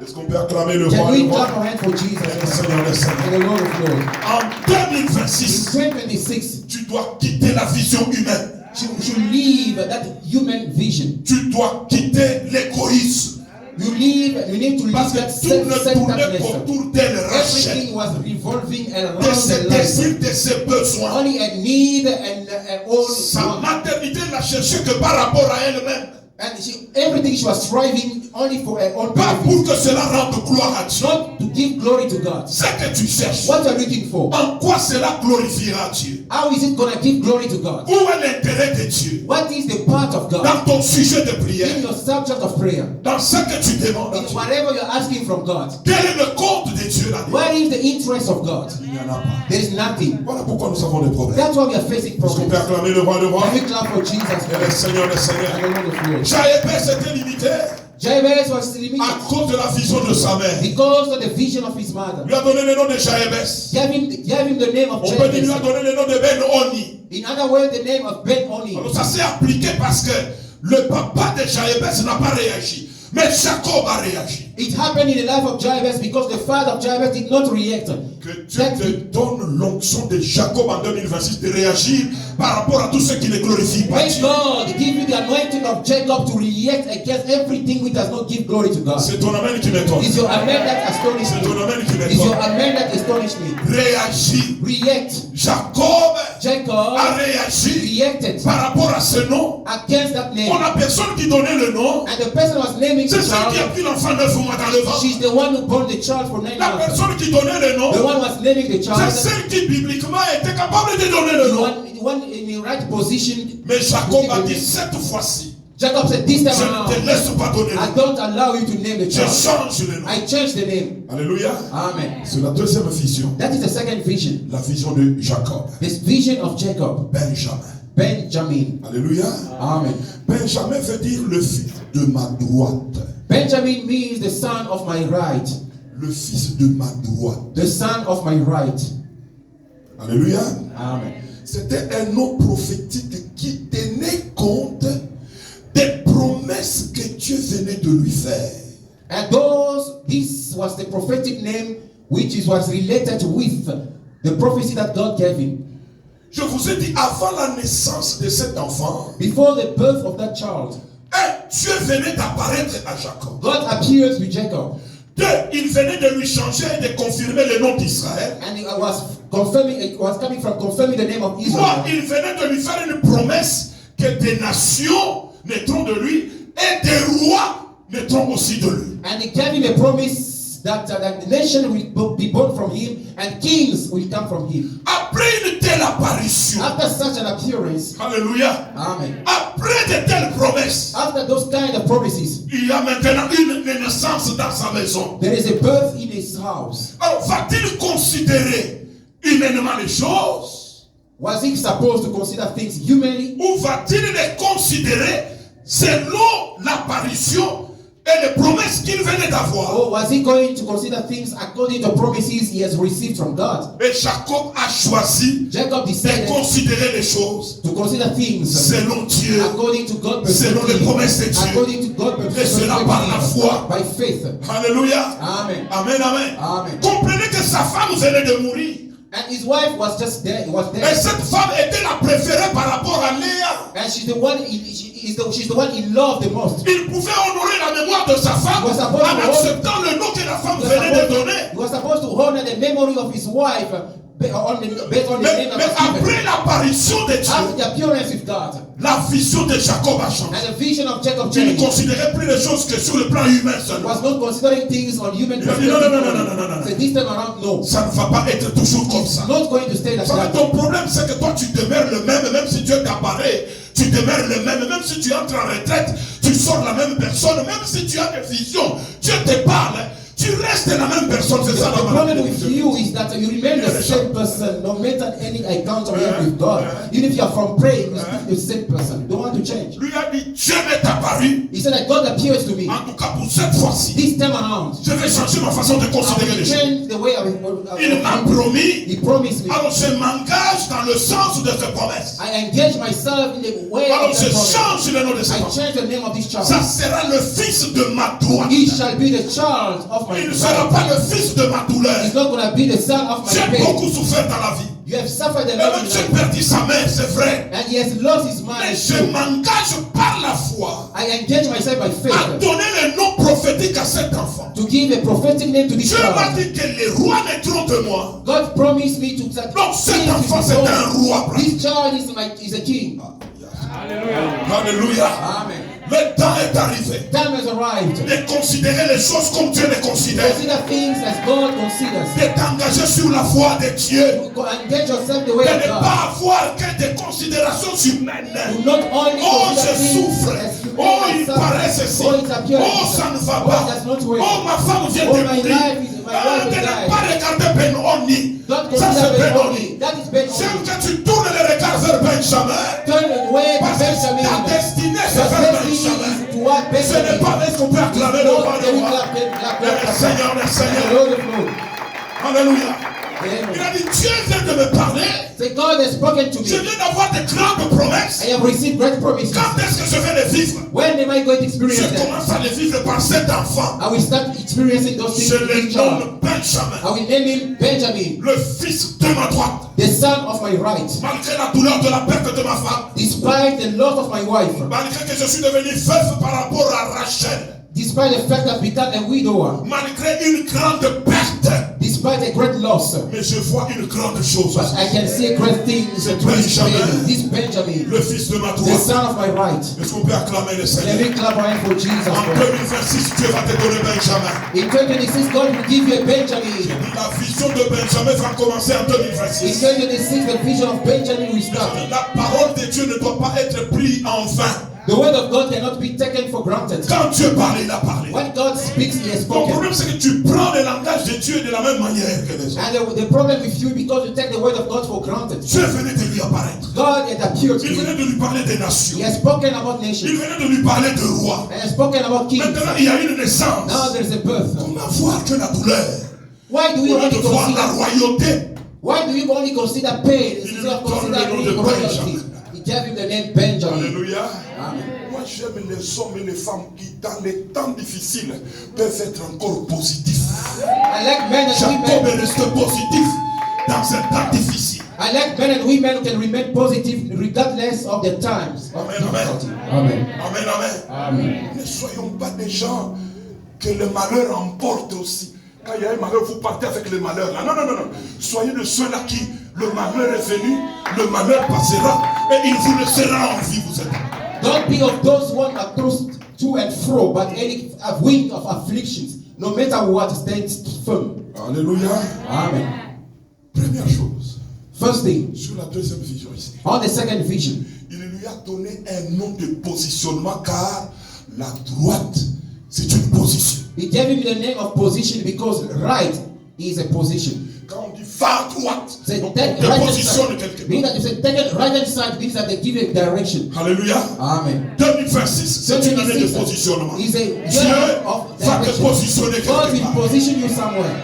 Est-ce qu'on peut acclamer le Can roi? we Le roi? clap our hands for Jesus Seigneur, le Seigneur. and the Lord of Lords? En 2026, In 2026, tu dois quitter la vision humaine. You leave that human vision. Tu dois quitter l'égoïsme. You need to leave Parce que that tout ne tournait self-centeredness. qu'autour d'elle, Rachel. Everything was revolving around De ses the life. désirs, de ses besoins. Only a need and all. Sa maternité n'a cherché que par rapport à elle-même. And everything she was striving only for her own Pas pour benefit. que cela rende gloire à Dieu. Not to give glory to God. Ce que tu cherches, What you're looking for. en quoi cela glorifiera Dieu? How is it going to give glory to God? Où est l'intérêt de Dieu? What is the part of God Dans ton sujet de in prière, your subject of prayer? dans ce que tu demandes à In Dieu. whatever you're asking from God. Quel est le compte de Dieu là-dedans? Where is the interest of God? Il n'y en a pas. There is nothing. Voilà pourquoi nous avons des problèmes. That's why we are facing Est-ce qu'on problems. peut acclamer le roi de roi? Can we clap for Jesus Et le Christ? Seigneur des And Seigneurs. the Lord of Lords. Jaébès était limité Jabez was limited à cause de la vision de sa mère. because of the vision of his mother. Lui a donné le nom de Jaébès. Gave him the name of On peut dire lui a Jabez. donné le nom de Ben-Oni. In other words, the name of Ben-Oni. Alors ça s'est appliqué parce que le papa de Jaébès n'a pas réagi. Mais Jacob a réagi. It happened in the life of Jabez because the father of Jabez did not react. Que Dieu te donne l'onction de Jacob en 2026 de réagir par rapport à tout ce qui ne glorifie pas May Dieu. God give you the anointing of Jacob to react against everything which does not give glory to God. C'est ton amen qui m'étonne. Is your amen that astonished C'est ton me? amen qui Is your m'étonne. amen that astonished me? Réagis. React. Jacob Jacob a réagi reacted par rapport à ce nom. against that name. On a personne qui donnait le nom. And the person was naming the C'est celle qui a child. pris l'enfant 9 mois dans le ventre. She's the one who born the child for 9 La months. personne qui donnait le nom, The one was naming the c'est child. celle qui bibliquement était capable de donner le The nom. one in the right position. Mais Jacob a dit cette fois-ci, Jacob said, this je time ne te around, laisse pas donner le I nom. don't allow you to name the Je child. change le nom. I changed the name. Alléluia. Amen. C'est la deuxième vision. That is the second vision. La vision de Jacob. This vision of Jacob. Benjamin. Benjamin. Alléluia. Amen. Benjamin veut dire le fils de ma droite. Benjamin means the son of my right. Le fils de ma droite. The son of my right. Alléluia. Amen. C'était un nom prophétique qui tenait compte des promesses que Dieu venait de lui faire. And this was the prophetic name which was related with the prophecy that God gave him. Je vous ai dit, avant la naissance de cet enfant, Before the birth of that child, Dieu venait d'apparaître à Jacob. God appeared to Jacob. 2, il venait de lui changer et de confirmer le nom d'Israël. And it was coming from confirming the name of 3, Israel. il venait de lui faire une promesse que des nations naîtront de lui et des rois naîtront aussi de lui. And he gave him a promise that the nation will be born from him and kings will come from him. Après une telle apparition, After such an appearance, alléluia, amen. après de telles promesses, After those kind of promises, il y a maintenant une naissance dans sa maison. there is a birth in his house. Alors, va-t-il considérer humainement les choses Was he supposed to consider things humanly? ou va-t-il les considérer selon l'apparition et les promesses qu'il venait d'avoir? Or was he going to consider things according to promises he has received from God? Et Jacob a choisi Jacob de decided considérer les choses to consider things selon Dieu, according to God's selon les promesses de Dieu. according to God's Et cela par la foi. by faith. Alléluia. Amen. Amen, amen. Amen. Comprenez que sa femme venait de mourir. And his wife was just there. Was there. Et cette femme était la préférée par rapport à Léa. And she's the one. She's the one he loved the most. Il pouvait honorer la mémoire de sa femme Was supposed to en acceptant le nom que la femme venait de donner. He was supposed to honor the memory of his wife based on the name Mais that was given. après l'apparition de After Dieu, the appearance with God la vision de Jacob a changé. and the vision of Jacob Il ne changed. considérait plus les choses que sur le plan humain He seulement. was not considering things on human Il a dit perspective. non. So this time around, no. Ça ne va pas être toujours comme ça. Not going to stay like Ça, that. ton problème, c'est que toi, tu demeures le même si Dieu t'apparaît. Tu demeures le même si tu entres en retraite, tu sors la même personne, même si tu as des visions, Dieu te parle, tu restes la même personne. C'est ça The la problem maladie. with you is that you remain the same person no matter any encounter you have with God. Even if you are from praying, you still the same person. You don't want to change. Lui a dit, Dieu m'est apparu. He said that God appears to me. En tout cas, pour cette fois-ci, This time around, je vais changer ma façon de I considérer will les choses. change the way Il m'a promis. He promised me. Alors je m'engage dans le sens de ses promesses. I engage myself in the way Alors of je the promise. change le nom de ses I promesses. change the name of this child. Ça sera le fils de ma droite. He shall be the child of my Il ne sera right. pas le fils de ma douleur. He's not going to be the son of my J'ai pain. beaucoup souffert dans la vie. You have suffered a Et lot même in j'ai life. perdu sa mère, c'est vrai. And he has lost his Mais mind. je m'engage par la foi I engage myself by à faith donner le nom prophétique à cet enfant. to give a prophetic name to this Dieu m'a child. dit que les rois naîtront de moi. God promised me to that Donc cet enfant c'est un roi. this child is a king. Alléluia. Amen. Le temps est arrivé Time has arrived. de considérer les choses comme Dieu les considère. Consider things as God considers. De t'engager sur la voie de Dieu. Engage yourself the De way ne of God. pas avoir que des considérations humaines. Do not only Oh, consider je things souffre. as human Oh, il suffering. paraît ceci. Oh, it's appearance. Oh, ça ne va Oh, pas. it does not work. Oh, ma femme vient Oh, de my mourir. wife De is ne dying. pas regarder Benoni. Don't Ça, c'est consider Benoni. Benoni. That is Benoni. J'aime que tu tournes le regard vers Benjamin. Turn away to Parce que Benjamin. ta destinée, c'est Your vers destiny Benjamin. is toward Ce n'est Benjamin. pas est-ce qu'on peut acclamer le roi de roi. Le Seigneur, le The Seigneur. Lord of Lords. Alléluia. Amen. Il a dit, Dieu vient de me parler. Say, God has spoken to Je me. viens d'avoir de grandes promesses. I have received great promises. Quand est-ce que je vais les vivre? When am I going to Je experience them? commence à les vivre par cet enfant. I will start experiencing those things Je with le this child. nomme Benjamin, I will name him Benjamin, le fils de ma droite. the son of my right. Malgré la douleur de la perte de ma femme, Despite the loss of my wife, malgré que je suis devenu veuf par rapport à Rachel, despite the fact that I've become a widower, malgré une grande perte, despite a great loss, mais je vois une grande chose. but I can see great things C'est through this Benjamin. baby, this Benjamin, Le fils de ma the droite. son of my right. Est-ce qu'on peut acclamer le Let Seigneur? me clap hand for Jesus En Christ. 2026, Dieu va te donner Benjamin. In 2026, God will give you a Benjamin. La vision de Benjamin va commencer en In 2026. 2026, the vision of Benjamin will start. La parole de Dieu ne doit pas être prise en vain. The word of God cannot be taken for granted. Quand Dieu parle, il a parlé. When God speaks, He has Ton spoken. problème, c'est que tu prends le langage de Dieu de la même manière que les autres. And the problem with you because you take the word of God for granted. Dieu venait de lui apparaître. God had appeared to Il you. venait de lui parler des He nations. has spoken about Il nations. venait de lui parler de rois. And has spoken about kings. Maintenant, il y a une naissance. Now there is a birth. Comment voir que la douleur, Why do au you lieu de only voir la consider? royauté, Why do you only consider pain instead of considering royalty? He gave him the name Benjamin. alléluia. Amen. Moi, j'aime les hommes et les femmes qui, dans les temps difficiles, peuvent être encore positifs. I like men and Jacob women. est resté positif dans un temps difficile. I like men and women who can remain positive regardless of the times. Amen, amen. Amen. Amen, amen. Amen. Ne soyons pas des gens que le malheur emporte aussi. Quand il y a un malheur, vous partez avec le malheur là. Non, non, non, non. Soyez de ceux-là qui, le malheur est venu, le malheur passera et il vous laissera en vie, vous êtes. Don't be of those who are tossed to and fro, but any wind of afflictions, no matter what, stands firm. Alléluia. Amen. Première chose, First thing, sur la deuxième vision ici, on the second vision, il lui a donné un nom de positionnement car la droite, c'est une position. he gave him the name of position because right is a position. Quand on dit va à droite, Say, on take te right hand positionne side. quelque Means part. that if you take it right hand side, means that they give you a direction. Alléluia. Amen. 2026, c'est une année de positionnement. Is a Dieu year of va te direction. positionner God quelque will part. position you somewhere.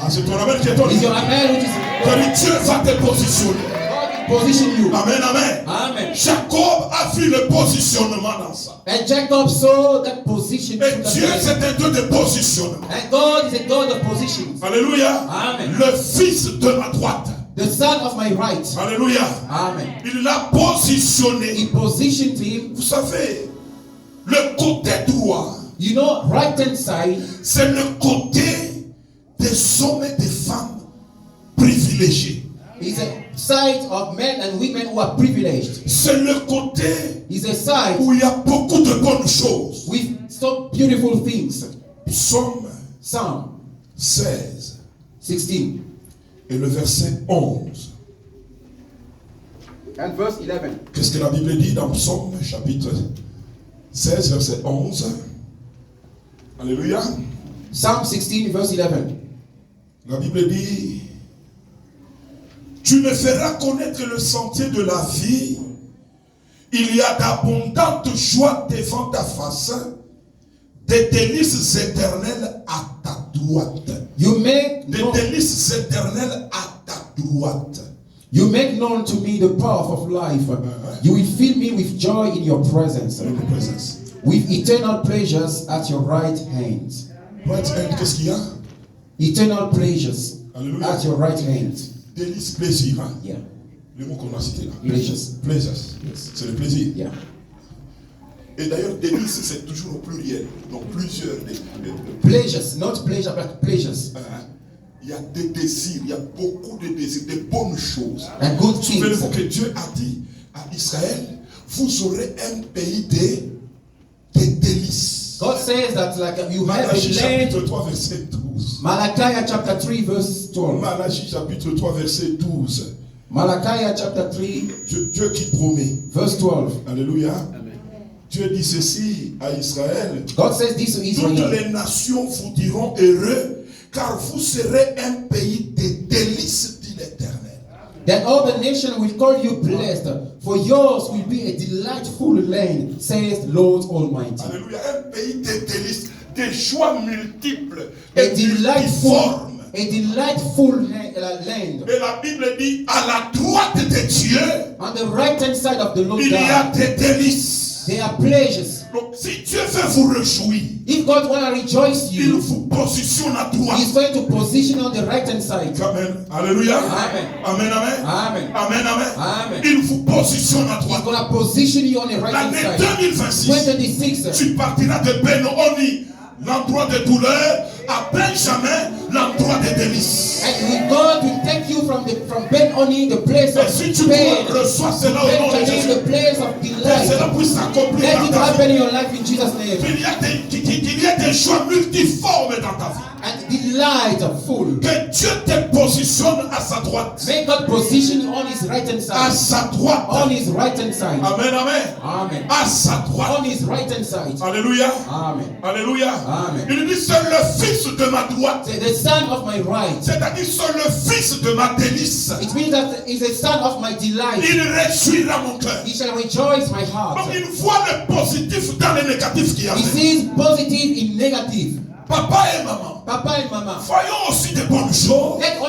Ah, c'est ton amen qui est ton Is your amen which is Dieu va te positionner. God will position you. Amen, amen. Amen. Jacob a vu le positionnement dans ça. And Jacob saw that position. Et to Dieu, the c'est un Dieu de positionnement. And God is a God of positions. Alléluia. Amen. Le fils de ma droite. The son of my right. Alléluia. Amen. Il l'a positionné. He positioned him. Vous savez, le côté droit, You know, right hand side c'est le côté des hommes et des femmes privilégiés. is a side of men and women who are privileged. C'est le côté Is a side où il y a beaucoup de bonnes choses. with so beautiful things. Psaume Psalm 16 16 et le verset 11. and verse 11. Qu'est-ce que la Bible dit dans Psaume chapitre 16 verset 11? Alléluia. Psalm 16 verse 11. La Bible dit: tu me feras connaître le sentier de la vie. Il y a d'abondantes joies devant ta face, des délices éternelles à ta droite. You make Des known, délices éternelles à ta droite. you make known to me the path of life. You will fill me with joy in your presence, Dans la présence. with eternal pleasures at your right hand. Right hand, qu'est-ce qu'il y a? Eternal pleasures Alléluia. at your right hand. Délice, plaisir. Hein? Yeah. Le mot qu'on a cité là. Pleasures. Pleasures. Yes. C'est le plaisir. Yeah. Et d'ailleurs, délice, c'est toujours au pluriel. Donc plusieurs. Pleasures, not pleasure, but pleasures. Il y a des désirs, il y a beaucoup de désirs, des bonnes choses. And good things. Souvenez-vous que Dieu a dit à Israël, vous aurez un pays de délices. God says that like you have Malachie a land. chapitre 3 verset 12. Malachi chapter 3 verse 12. Malachie chapitre 3 verset 12. Malachi chapter 3 Dieu qui promet. verse 12. Alléluia. Dieu dit ceci à Israël. God says this to Toutes Israel. les nations vous diront heureux, car vous serez un pays de délices, dit l'Éternel. Then all the nations will call you blessed, for yours will be a delightful land, says Lord Almighty. Alléluia. Un pays de délices, des joies multiples A et multiformes. delightful land. Et la Bible dit, à la droite de Dieu, On the right hand side of the Lord il y a God, des délices. there are pleasures. Donc, si Dieu veut vous réjouir, If God want to rejoice il you, vous positionne à droite. He's going to position on the right hand side. Amen. Alléluia. Amen. Amen, amen. Amen. Amen, amen. Amen. Il vous positionne à He's droite. going to position you on the right hand L'année side. 2026, 2026. tu partiras de Ben-Oni, l'endroit de douleur, à Benjamin, l'endroit de délices. And God will take you from Ben-Oni, the place Et of si tu pain, reçois cela au nom de Benjamin, Jésus, the place of que delight. cela puisse s'accomplir Let dans it ta happen vie. in your life in Jesus' name. Qu'il y ait des joies multiformes dans ta vie. And delight full. Que Dieu te positionne à sa droite. May God position you on His right hand À side. sa droite. On His right hand side. Amen, amen. Amen. À sa droite. On His right hand side. Alléluia. Amen. Alléluia. Amen. Il dit c'est le fils de ma droite. Say, the son of my right. C'est-à-dire c'est le fils de ma délice. It means that he's the son of my delight. Il réjouira mon cœur. He shall rejoice my heart. Donc il voit le positif dans le négatif qu'il y a. He sees positive in negative. Papa et maman, Papa and mama. voyons aussi des bonnes choses Let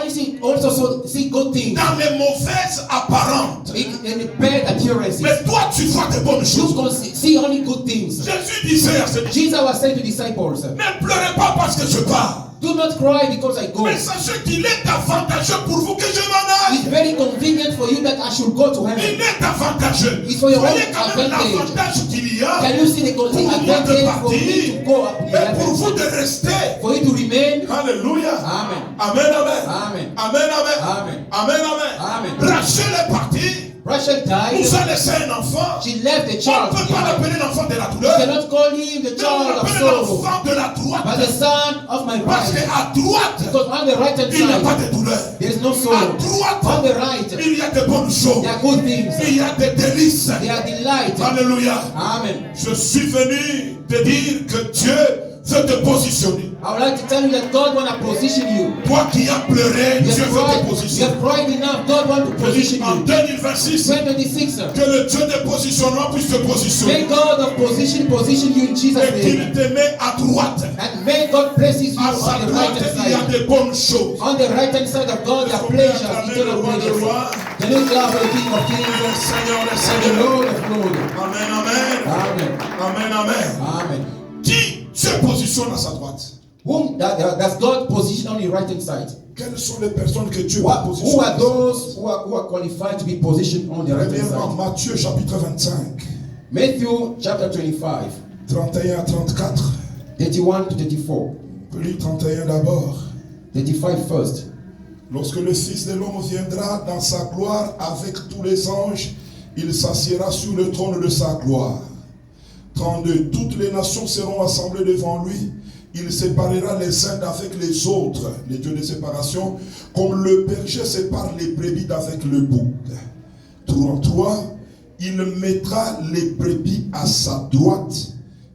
also see good things dans les mauvaises apparentes. in the bad appearances. Mais toi tu vois des bonnes You choses. can see only good things. Jésus disait à ses disciples, Jesus was saying to disciples, ne pleurez pas parce que je pars. do not cry because I go. Mais sachez qu'il est avantageux pour vous que je m'en aille. It's very convenient for you that I should go to Il heaven. est avantageux. It's for your Voyez own quand même advantage. l'avantage qu'il y a Can you see the pour moi de advantage for me partir, to go up in mais pour heaven? vous de rester. For you to remain? Alléluia. Amen. Amen, amen. Amen. Amen, amen. Amen. Amen, amen. Amen. Rachel est partie. Rachel died. Nous a laissé un enfant. She left the On child ne peut pas behind. l'appeler l'enfant de la You douleur. cannot call him the Mais on child of l'appelle sorrow, l'enfant de la droite. but the son of my Parce right. qu'à droite, Because on the right hand il n'y a pas side, de douleur. there is no À sorrow. droite, On the right, il y a de bonnes choses. there are good things. Il y a des délices. There are delight. Alléluia. Amen. Je suis venu te dire que Dieu veut te positionner. I would like to tell you that God want to position you. Toi qui as pleuré, You Dieu have veut te cried, you positionner. have cried enough. God want to Je dis, position en you. 2026, 2026, que le Dieu de positionnement puisse te positionner. may God of position you in Jesus' Et name. qu'il te met à droite. And may God places you À on sa the right droite, hand il y a side. des bonnes choses. On the right hand side of God, there are pleasures, eternal pleasures. Can you clap for the King of Kings Seigneur, le and the Seigneur. Lord of Lords? Amen, amen. Amen. Amen, amen. Amen. Qui Dieu positionne à sa droite? Whom does God position on the right hand side? Quelles sont les personnes que Dieu Who va positionner? are those who are qualified to be positioned on the right hand Premièrement, side? Matthieu chapitre 25, Matthew chapter 25, 31 à 34. 31 to 34. On peut lire 31 d'abord. 35 first. Lorsque le Fils de l'homme viendra dans sa gloire avec tous les anges, il s'assiera sur le trône de sa gloire. 32. Toutes les nations seront assemblées devant lui. Il séparera les uns d'avec les autres, les dieux de séparation, comme le berger sépare les brebis d'avec le bouc. 33. Il mettra les brebis à sa droite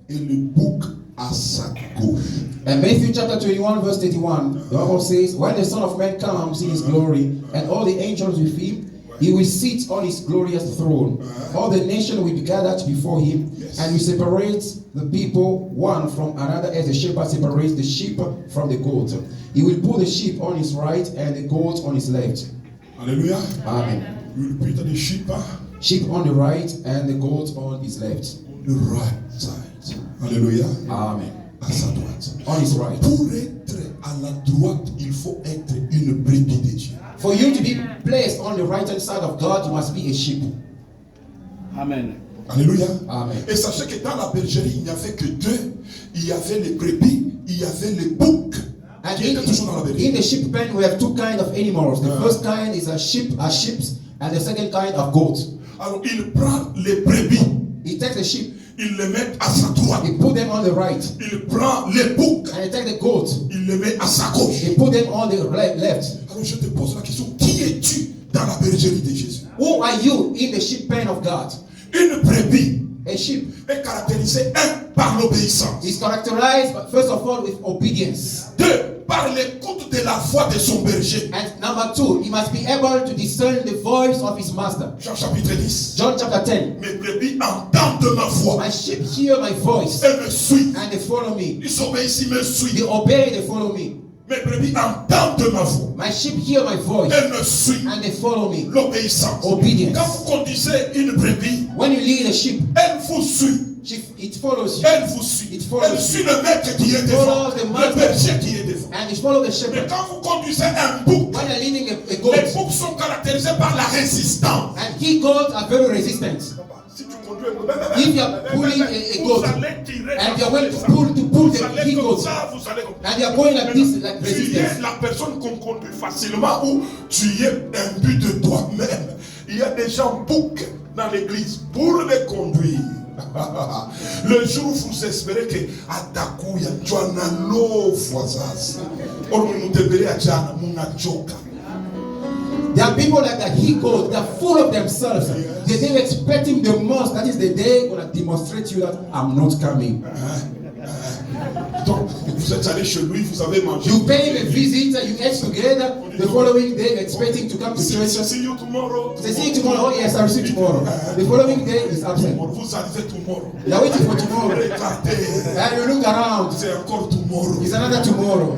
et le bouc à sa gauche. And Matthew chapter 21 verse 31, the Bible says, when the Son of Man comes in his glory and all the angels with him, he will sit on his glorious throne. All the nations will be gathered before him, and will separate the people one from another as the shepherd separates the sheep from the goat. He will put the sheep on his right and the goat on his left. Alléluia. Amen. Il will put the sheep Sheep on the right and the goat on his left. on the right side. Alléluia. Amen. À sa droite. On his right. Pour être à la droite, il faut être une brebis de Dieu. For you to be placed on the right hand side of God, you must be a sheep. Amen. Alléluia. Amen. Et sachez que dans la bergerie, il n'y avait que deux. Il y avait les brebis, il y avait les boucs. And Qui étaient toujours dans la bergerie. in the sheep pen, we have two kinds of animals. The first kind is a sheep, and the second kind of goat. Alors il prend les brebis, He takes the sheep, il les met à sa droite. he put them on the right, Il prend les boucs, and he takes the goat, il les met à sa gauche. he put them on the left. Alors je te pose la question, qui es-tu dans la bergerie de Jésus? Who are you in the sheep pen of God? Une brebis A sheep est caractérisée, par l'obéissance. is characterized, first of all, with obedience. Deux, par l'écoute de la voix de son berger. And number two, he must be able to discern the voice of his master. Jean chapitre 10. John chapter 10. Mes brebis entendent ma voix. My sheep hear my voice, Elles me suivent. and they follow me. Ils obéissent, ils me They suivent. obey, they follow me. Mes brebis entendent ma voix. My sheep hear my voice, Elles me suivent. and they follow me. L'obéissance. Obedience. Quand vous conduisez une brebis, When you lead a sheep, elle vous suit. it follows you. Elle vous suit. It follows Elle suit le maître qui est devant. Follows the Le master. berger qui est devant. And it follows the Mais shepherd. quand vous conduisez un bouc, When you're leading a les goat, boucs sont caractérisés par la résistance. and he goats are very resistant. Si tu conduis un bouc, If you are pulling a vous goat, allez tirer and dans you're going tous to les sens. pull Vous the allez he comme goat, ça, vous allez comme ça. and you're going like this, like Tu es resistance. la personne qu'on conduit facilement ou tu es imbu de toi-même. Il y a des gens boucs dans l'église pour les conduire. Le jour où vous espérez que Adaku ya Joana no Fwazaz. Or mutebele ajana munachoka. There are people like that he goat, they're full of themselves. They're expecting the most. That is the day going to demonstrate you that I'm not coming. Donc, vous êtes allé chez lui, vous avez mangé. You pay him a visit, you eat together. The following day, you're expecting to come to church. See you tomorrow. They see you tomorrow. Oh, yes, I'll see you tomorrow. The following day is absent. Vous arrivez tomorrow. You're waiting for tomorrow. Regardez. And you look around. C'est encore tomorrow. It's another tomorrow.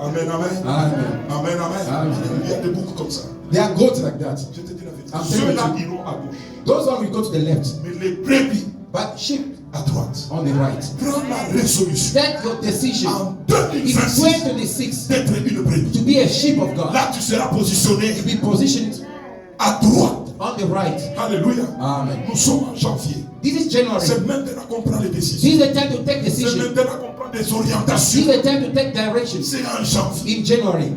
Amen, amen. Amen. Amen, amen. Amen. Il y a des boucs comme ça. There are goats like that. Je te dis la vérité. I'm telling Ceux-là you. iront à gauche. Those one will go to the left, Mais les brebis but sheep à droite. on the right. Prends la résolution Take your decision en in 2026 2026 d'être une brebis. to be a sheep of God. Là, tu seras positionné To be positioned à droite. on the right. Alléluia. Amen. Nous sommes en janvier. This is January. C'est maintenant qu'on prend les décisions. This is the time to take C'est decision. maintenant qu'on prend des This orientations. is the time to take directions. C'est en janvier. In January.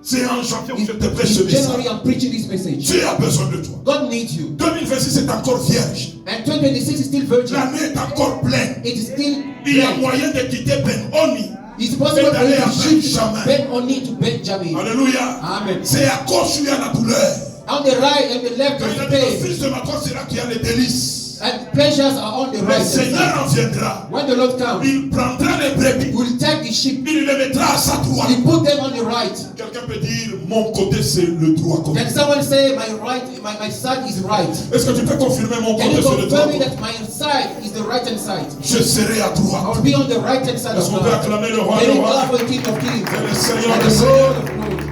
C'est en janvier où In, je te prêche ce in January, message. I'm preaching this message. Dieu a besoin de toi. God needs you. 2026 est encore vierge. And 2026 is still virgin. L'année est encore pleine. It is still Il y a blank. moyen de quitter Ben-Oni. It's possible for you d'aller à to shift Benjamin. Ben Oni to Benjamin. Alléluia. Amen. C'est à gauche où il y a la douleur. On the right and the left Quand is il a the dit le pain. fils de ma cause, c'est là qu'il y a les délices. And pleasures are on the Le right hand Seigneur side. en viendra. When the Lord comes, Il prendra les brebis. He will take the sheep. Il les mettra à sa droite. He put them on the right. Quelqu'un peut dire, mon côté c'est le droit côté. Can someone say my side is right? Est-ce que tu peux confirmer mon Can côté you c'est le droit confirm me côté? that my side is the right hand side? Je serai à I droite. will be on the right hand side Est-ce of qu'on peut God. acclamer le roi Can le you roi? clap for the King of Kings Et le Seigneur and le the Seigneur. Lord of Lords?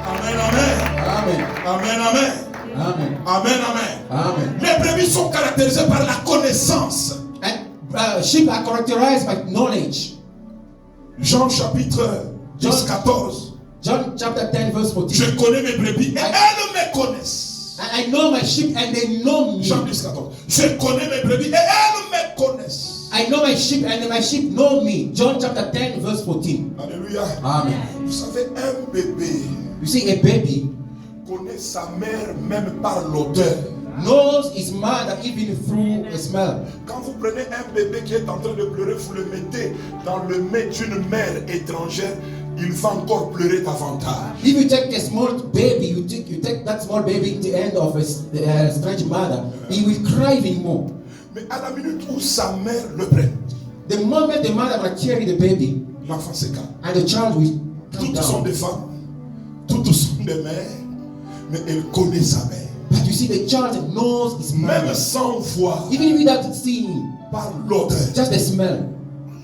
Amen, amen. Amen. Amen, amen. Amen. Amen, amen. Amen. Les brebis sont caractérisées par la connaissance. And sheep are characterized by knowledge. Jean chapitre 10, John- 14. John chapter 10 verse 14. Je connais mes brebis et elles me connaissent. And I know my sheep and they know me. Jean 10, 14. Je connais mes brebis et elles me connaissent. I know my sheep and my sheep know me. John chapter 10 verse 14. Alléluia. Amen. Vous savez, un bébé You see, a baby connaît sa mère même par l'odeur. knows his mother even through a smell. Quand vous prenez un bébé qui est en train de pleurer, vous le mettez dans le nez d'une mère étrangère, il va encore pleurer davantage. If you take a small baby, you take that small baby in the end of a strange mother, he will cry even more. Mais à la minute où sa mère le prend, The moment the mother will carry the baby, l'enfant se calme. and the child will come Toutes sont down. des femmes, toutes sont des mères, mais elle connaît sa mère. But you see, the child knows his Même mother. sans voir, Even without seeing, par l'odeur. just the smell.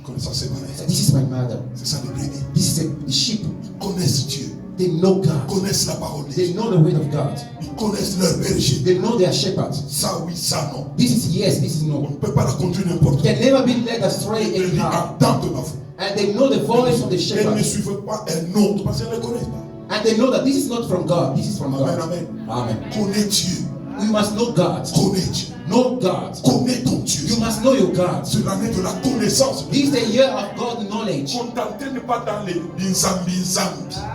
Connaissance c'est pareil. This is my mother. C'est ça les brebis. This is the sheep. Connaissent Dieu, They know God. connaissent la parole de They Dieu. know the word of God. Ils connaissent leur berger. They know their shepherd. Ça oui, ça non. This is yes, this is On no. ne peut pas la conduire n'importe où. Can never be led astray Les brebis anyhow. entendent ma voix. And they know the voice of the Elles ne shepherd. suivent pas un autre parce qu'elles ne le connaissent pas. And they know that this is not from God, this is from Amen, God. amen. Amen. Connais Dieu. We must know God. Connais Dieu. Know God. Connais ton Dieu. You must know your God. C'est l'année de la connaissance. This is the year of God knowledge. Contentez-ne pas dans les binzambi.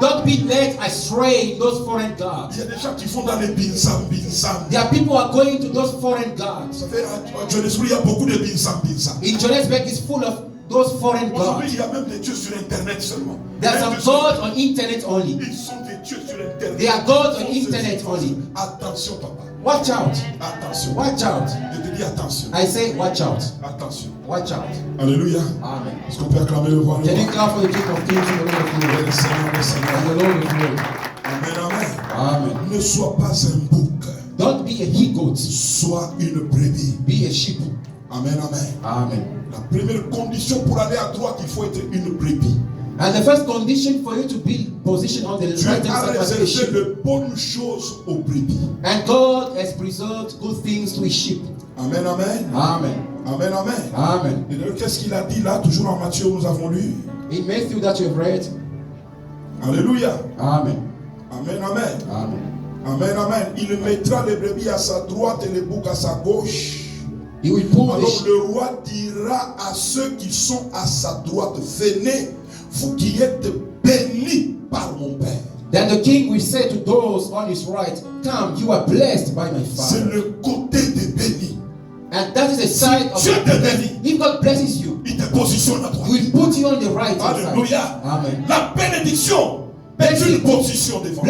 Don't be led astray in those foreign gods. Il y a des gens qui font dans les binzambi. There are people who are going to those foreign gods. Vous savez, à Johannesburg, il y a beaucoup de binzambi. In Johannesburg is full of those foreign Aujourd'hui, gods. il y a même des dieux sur Internet seulement. There are some gods on internet only. Ils sont des dieux sur Internet. They are gods on internet only. Attention, papa. Watch out. Attention. Watch out. Je te dis attention. I say watch out. Attention. Watch out. Alléluia. Amen. Est-ce qu'on peut acclamer le roi? Can you clap for the King of Kings and the Lord of Le Lords? Seigneur, le And Seigneur. the Lord of Lords. Amen, amen. Amen. Ne sois pas un bouc. Don't be a he-goat. Sois une brebis. Be a sheep. Amen, amen. Amen. La première condition pour aller à droite, il faut être une brebis. And the first condition for you to be positioned on the Dieu right a hand side must be a réservé sheep. de bonnes choses aux brebis. And God has preserved good things to his sheep. Amen, amen. Amen. Amen, amen. Amen. Et d'ailleurs, qu'est-ce qu'il a dit là, toujours en Matthieu, nous avons lu? In Matthew that you have read. Alléluia. Amen. Amen, amen. Amen. Amen, amen. Il mettra les brebis à sa droite et les boucs à sa gauche. He will pull the Alors sheep. le roi dira à ceux qui sont à sa droite, venez, vous qui êtes bénis par mon Père. Then the king will say to those on his right, come, you are blessed by my C'est Father. le côté des bénis. And that is the side of Dieu te bénit. If God blesses you, Il te positionne à droite. he will put you on the right hand side. Alléluia. Amen. La bénédiction est une position devant.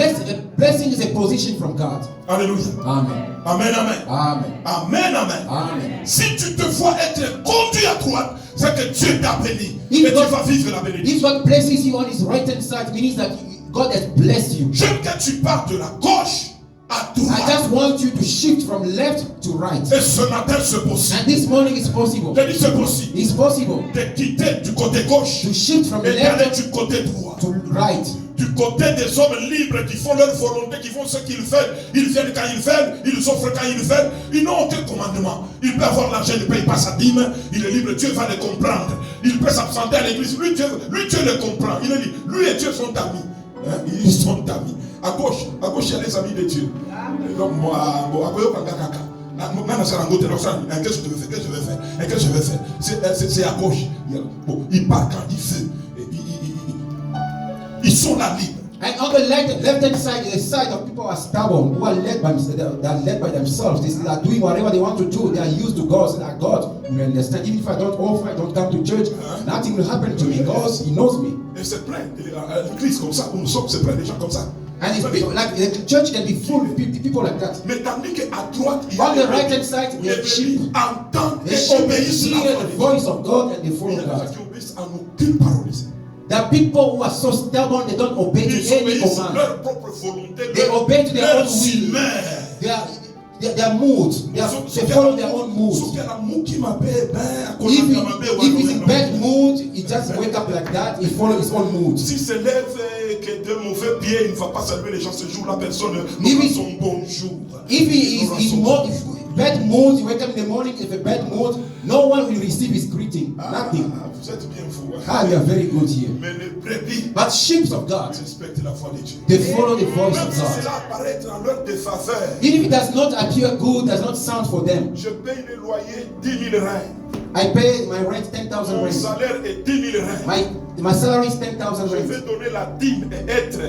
Blessing is a position from God. Alléluia. Amen. Amen, amen. Amen. Amen, amen. Amen. Si tu te vois être conduit à droite, c'est que Dieu t'a béni. If Et tu God- vas vivre la bénédiction. If God blesses you on his right hand side, means that God has blessed you. J'aime que tu partes de la gauche à I droite. just want you to shift from left to right. Et ce matin, c'est possible. And this morning it's possible. Je dis c'est possible. It's possible De quitter du côté gauche to shift from et d'aller left du côté droit. to right. Du côté des hommes libres qui font leur volonté, qui font ce qu'ils veulent. Ils viennent quand ils veulent, ils offrent quand ils veulent. Ils n'ont aucun commandement. Il peut avoir l'argent, il ne paye pas sa dîme. Il est libre, Dieu va le comprendre. Il peut s'absenter à l'église. Lui, Dieu le comprend. Il est libre. Lui et Dieu sont amis. Hein? Ils sont amis. À gauche, il y a les amis de Dieu. Donc, moi, qu'est-ce que je vais faire? C'est à gauche. Bon, il part quand il veut. Ils sont là libres. And on the left-hand side is the side of people who are stubborn, who are led by themselves. They are doing whatever they want to do. They are used to God, so that God will understand. Even if I don't offer, I don't come to church, nothing will happen to me because He knows me. Et c'est plein. L'église comme ça, où nous sommes, c'est plein de gens comme ça. And it's like the church can be full of people like that. Mais tandis qu'à droite, il y a On the right-hand side, we les have sheep. brebis entendent The et sheep obéissent hear la the voix de Dieu. voice of God and they Il follow y a des gens God. qui obéissent à aucune parole ici. There are people who are so stubborn they don't obey Ils to any obéissent command. leur propre volonté, They obey to their leur own will. humeur. Their moods. They follow their own moods. Sauf qu'il y a l'amour qui m'appelle, If he's in bad mood, he just wake up like that. He follow his own mood. S'il se lève et que de mauvais pieds, il ne va pas saluer les gens ce jour. La personne nous If rend he- son bonjour. If he is in bad mood, you wake up in the morning. If a bad mood, no one will receive his greeting. Nothing. Vous êtes bien fou. We are very good here. Mais les brebis But sheep of God, respectent la voix de Dieu. they follow the voice Même of si God. cela apparaît en leur défaveur, Even if it does not appear good, does not sound for them. je paye le loyer 10 000 reins. I pay my rent 10,000 Mon rand. salaire est 10 000 reins. My salary is 10,000 Je rand. vais donner la dîme et être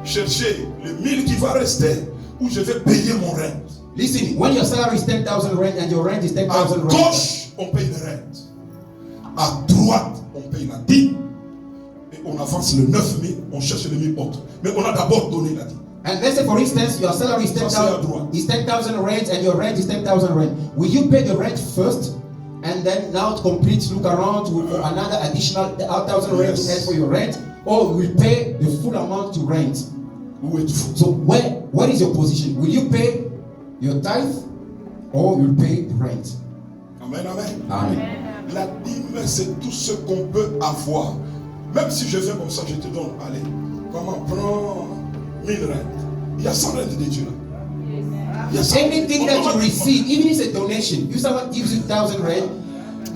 chercher le 1000 qui va rester ou je vais payer mon rent. Listen, when your salary is 10,000 rand and your rent is À 10,000 rand, gauche, on paye le rent. À droite, on paye la dîme. Et on avance le 9 000, on cherche les 1000 autres. Mais on a d'abord donné la dîme. and let's say for instance your salary is 10,000 rand and your rent is 10,000 rand. Will you pay the rent first and then now to complete look around for another additional 1,000 rand to Yes. add for your rent, or will pay the full amount to rent? Où êtes-vous? So where is your position? Will you pay your tithe or will you pay the rent? Amen, amen. Amen. La dîme, c'est tout ce qu'on peut avoir. Même si je viens comme ça, je te donne, allez, maman, prends 1000 rentes. Il y a 100 rentes de Dieu là. Il y a 100 Anything that you receive, even if it's a donation, if someone gives you 1,000 rand,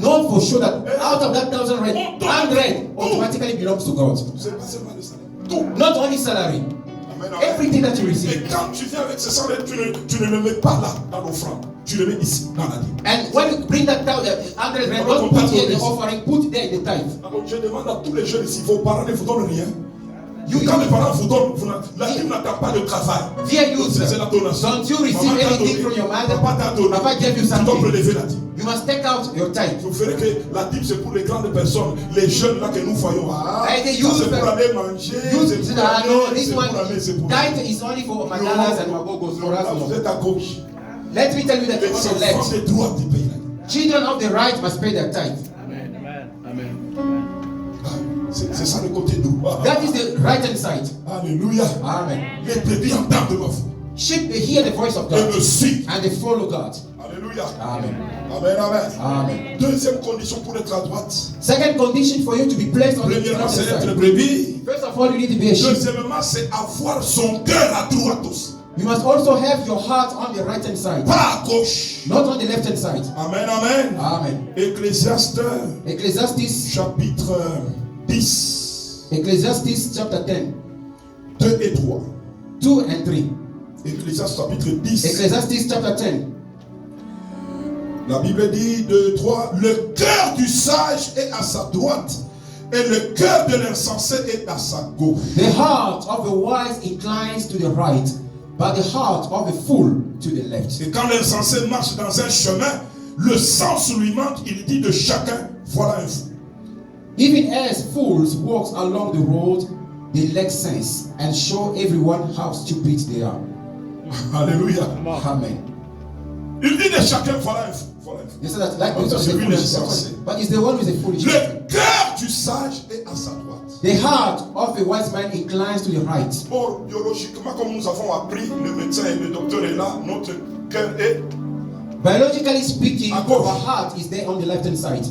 know for sure that out of that 1,000 rand, 100 automatically belongs to God. C'est pas seulement le salaire. Tout. Not only salary. Amen, amen. Everything that you Et receive. quand tu viens avec ce sang, tu ne le mets pas là, dans l'offrande. Tu le mets ici, dans la dîme. And when you bring that down, 100 rand, don't put here in the offering, put there in the tithe. Alors je demande à tous les jeunes ici, vos parents ne vous donnent rien. Quand les parents vous donnent, la dîme n'attend pas de travail. Dear youth, C'est la donation. don't you receive anything from your mother? Papa t'a donné. Papa gave you Tu dois something. prélever la dîme. You must take out your tithe. Vous verrez que la dîme c'est pour les grandes personnes, les jeunes là que nous voyons. Ah, Hey, they ça, use c'est pour the- aller manger, You c'est say pour that, no, aller, this c'est one, pour aller, c'est pour tithe is only for Magalas and Magogos, for us. Là, vous No. êtes à gauche. Let me tell you that Les on your enfants left, de droite, ils payent la dîme. children of the right must pay their tithe. Amen. Amen. Amen. Ah, c'est ça le côté droit. That is the right hand side. Alléluia. Amen. Les brebis entendent ma voix Sheep, they hear the voice of et God me suivent. and they follow God. Alléluia. Amen. Amen, amen. Amen. Deuxième condition pour être à droite. Second condition for you to be placed on the Premièrement, right c'est être side. brebis. First of all, you need to be a sheep. Deuxièmement, c'est avoir son cœur à droite aussi. You must also have your heart on the right hand side, Pas à gauche. not on the left hand side. Amen, amen. Amen. Ecclésiaste, Ecclesiastes, chapitre 10, Ecclesiastes chapter 10, 2 et 3. 2 and 3. Ecclésiaste, chapitre 10. Ecclesiastes chapter 10. La Bible dit 2, 3. Le cœur du sage est à sa droite et le cœur de l'insensé est à sa gauche. The heart of the wise inclines to the right, but the heart of the fool to the left. Et quand l'insensé marche dans un chemin, le sens lui manque, il dit de chacun, voilà un fou. Even as fools walk along the road, they lack sense and show everyone how stupid they are. Alléluia. Amen. Il dit de chacun, voilà un fou. Voilà un fou. They say that like this Ça, one is c'est a lui foolish, l'insensé. but it's the one with the foolish. Le cœur du sage est à sa droite. The heart of a wise man inclines to the right. Or, biologiquement, comme nous avons appris, le médecin et le docteur est là, notre cœur est. Biologically speaking, À gauche. our heart is there on the left hand side.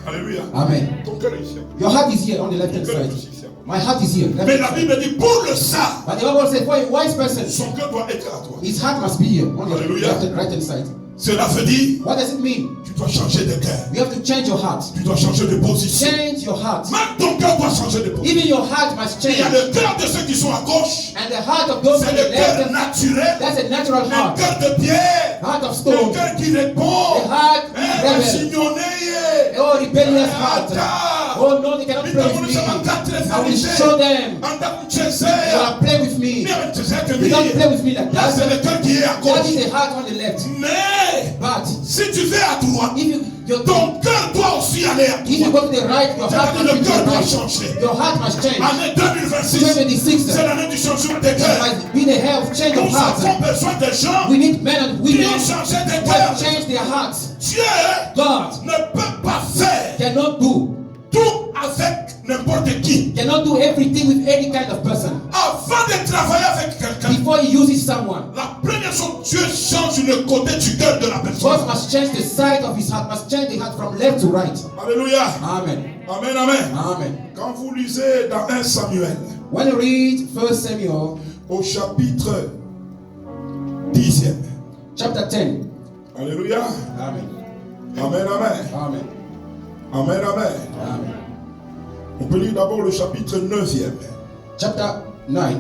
Alléluia. Amen. Ton cœur est ici. Your heart is here on the left hand Ton cœur side. est aussi ici. My heart is here. Left Mais hand la side. Bible dit pour le sage, But the Bible says, for a wise person, son cœur doit être à toi. his heart must be here on the Hallelujah. right hand side. Cela veut dire, What does it mean? tu dois changer de cœur. You have to change your heart. Tu dois changer de position. Change your heart. Même ton cœur doit changer de position. Even your heart must Il y a change. le cœur de ceux qui sont à gauche. And the heart of those C'est on le the cœur left, naturel. that's a natural Un heart. cœur de pierre. Heart of Un stone. cœur qui répond. The heart Un rebel. chignonné. Oh, rebellious heart. Oh no, they cannot play with me. I will show them. You wanna play with me. You don't play with me like Là, c'est that. le cœur qui est à That gauche. is the heart on the left. Mais But si tu vas à droite, if you ton cœur doit aussi aller à if you droite. go to the right, your heart Le must be to cœur the doit right. changer. Your heart must change. Année 2026, 2026, c'est l'année du changement des It cœurs. must be the health change of Nous heart. avons besoin de gens We need men and qui women ont changé de who cœur. have changed their hearts. Dieu God ne peut pas faire cannot do n'importe qui. cannot do everything with any kind of person. Avant de travailler avec quelqu'un, Before he uses someone, la première chose, Dieu change le côté du cœur de la personne. God must change the side of his heart, must change the heart from left to right. Alléluia. Amen. Amen, amen. Amen. Quand vous lisez dans 1 Samuel, When you read 1 Samuel au chapitre 10e. chapter 10. Alléluia. Amen. Amen, amen. Amen. Amen, amen. Amen. On peut lire d'abord le chapitre 9e. Chapter 9.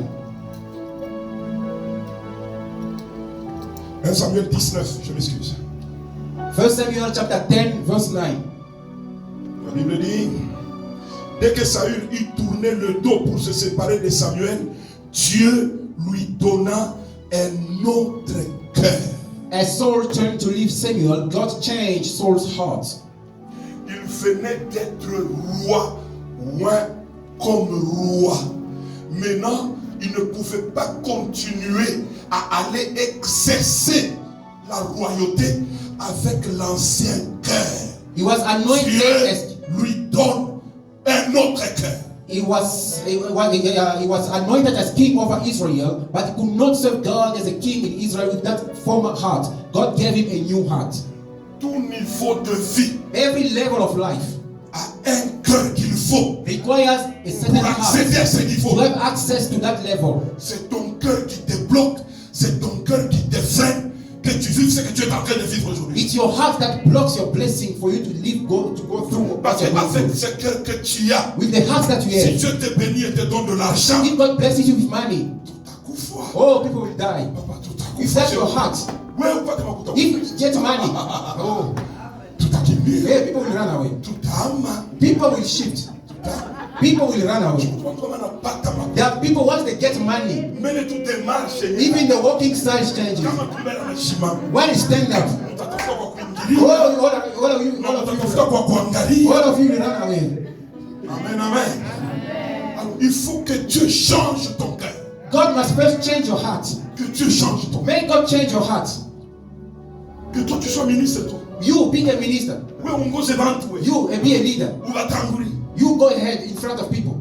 1 Samuel 19, je m'excuse. 1 Samuel chapter 10 verse 9. La Bible dit, dès que Saül eut tourné le dos pour se séparer de Samuel, Dieu lui donna un autre cœur. As Saul turned to leave Samuel, God changed Saul's heart. Il venait d'être roi, loin comme roi. Maintenant, il ne pouvait pas continuer à aller exercer la royauté avec l'ancien cœur. He was anointed as Dieu lui donne un autre cœur. he was anointed as king over Israel, but he could not serve God as a king in Israel with that former heart. God gave him a new heart. Tout niveau de vie Every level of life a un cœur qu'il faut requires a certain pour accéder à heart ce niveau. to have access to that level. C'est ton cœur qui te bloque, c'est ton cœur qui te freine que tu vives ce que tu es en train de vivre aujourd'hui. It's your heart that blocks your blessing for you to live, go through what Parce you're going qu'avec through. ce cœur que tu as, With the heart that you si have, Dieu te bénit et te donne de l'argent, if God blesses you with money, tout à coup Oh, people will die. Papa, tout à coup, If that's your heart, ouais, ou pas de makuta. if you get money, oh, Tout à kimbia. hey, people will run away. Tout à ama. People will shift. People will run away. Comment on a pas ta makuta. There are people, once they get money, Mais les tout démarche. even the walking style changes. Kama tu mera na shima. When you stand up, Utatafuta kwa all kuingilia. of you, Na utatafuta kwa kuangalia. all of you will run away. Amen, amen. Alors, il faut que Dieu change ton cœur. God must first change your heart. Que Dieu change ton cœur. Make God change your heart. Que toi tu sois ministre, toi. You be a minister. Ouais, on gosse devant toi. You be a leader. Ou va t'angourir. You go ahead in front of people.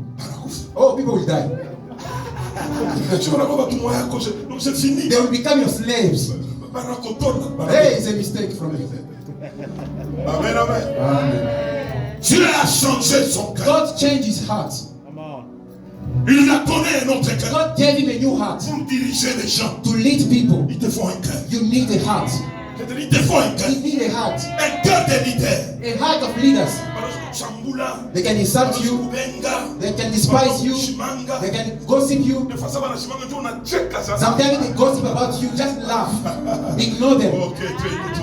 Oh, people will die. Tu vas là-bas, tout le monde est à cause. Donc c'est fini. They will become your slaves. Hey, it's a mistake from you. Amen, amen. Amen. Dieu a changé son cœur. God changed his heart. Come on. Il lui a donné un autre cœur. God gave him a new heart Pour diriger les gens. to lead people. Il te faut un cœur. You need a heart. Je te dis, il te faut un cœur. You need a heart. Un cœur de leader. A heart of leaders. Chambula. They can insult you. They can despise you. They can gossip you. Sometimes they gossip about you. Just laugh. Ignore them.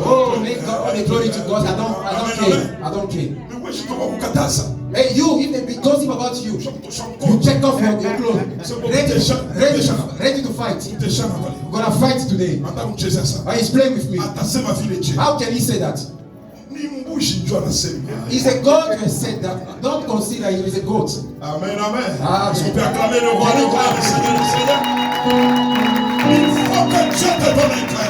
Oh, make God all the glory to God. I don't care. I don't care. Hey, you, if they gossip about you, you check off your clothes. Ready to fight. We're gonna fight today. Oh, he's playing with me. How can he say that? He's a God who has said that. Don't consider him as a goat. Amen, amen. Amen. Est-ce qu'on peut acclamer le roi de gloire, le Seigneur, le Seigneur? Il faut que Dieu te donne un cœur.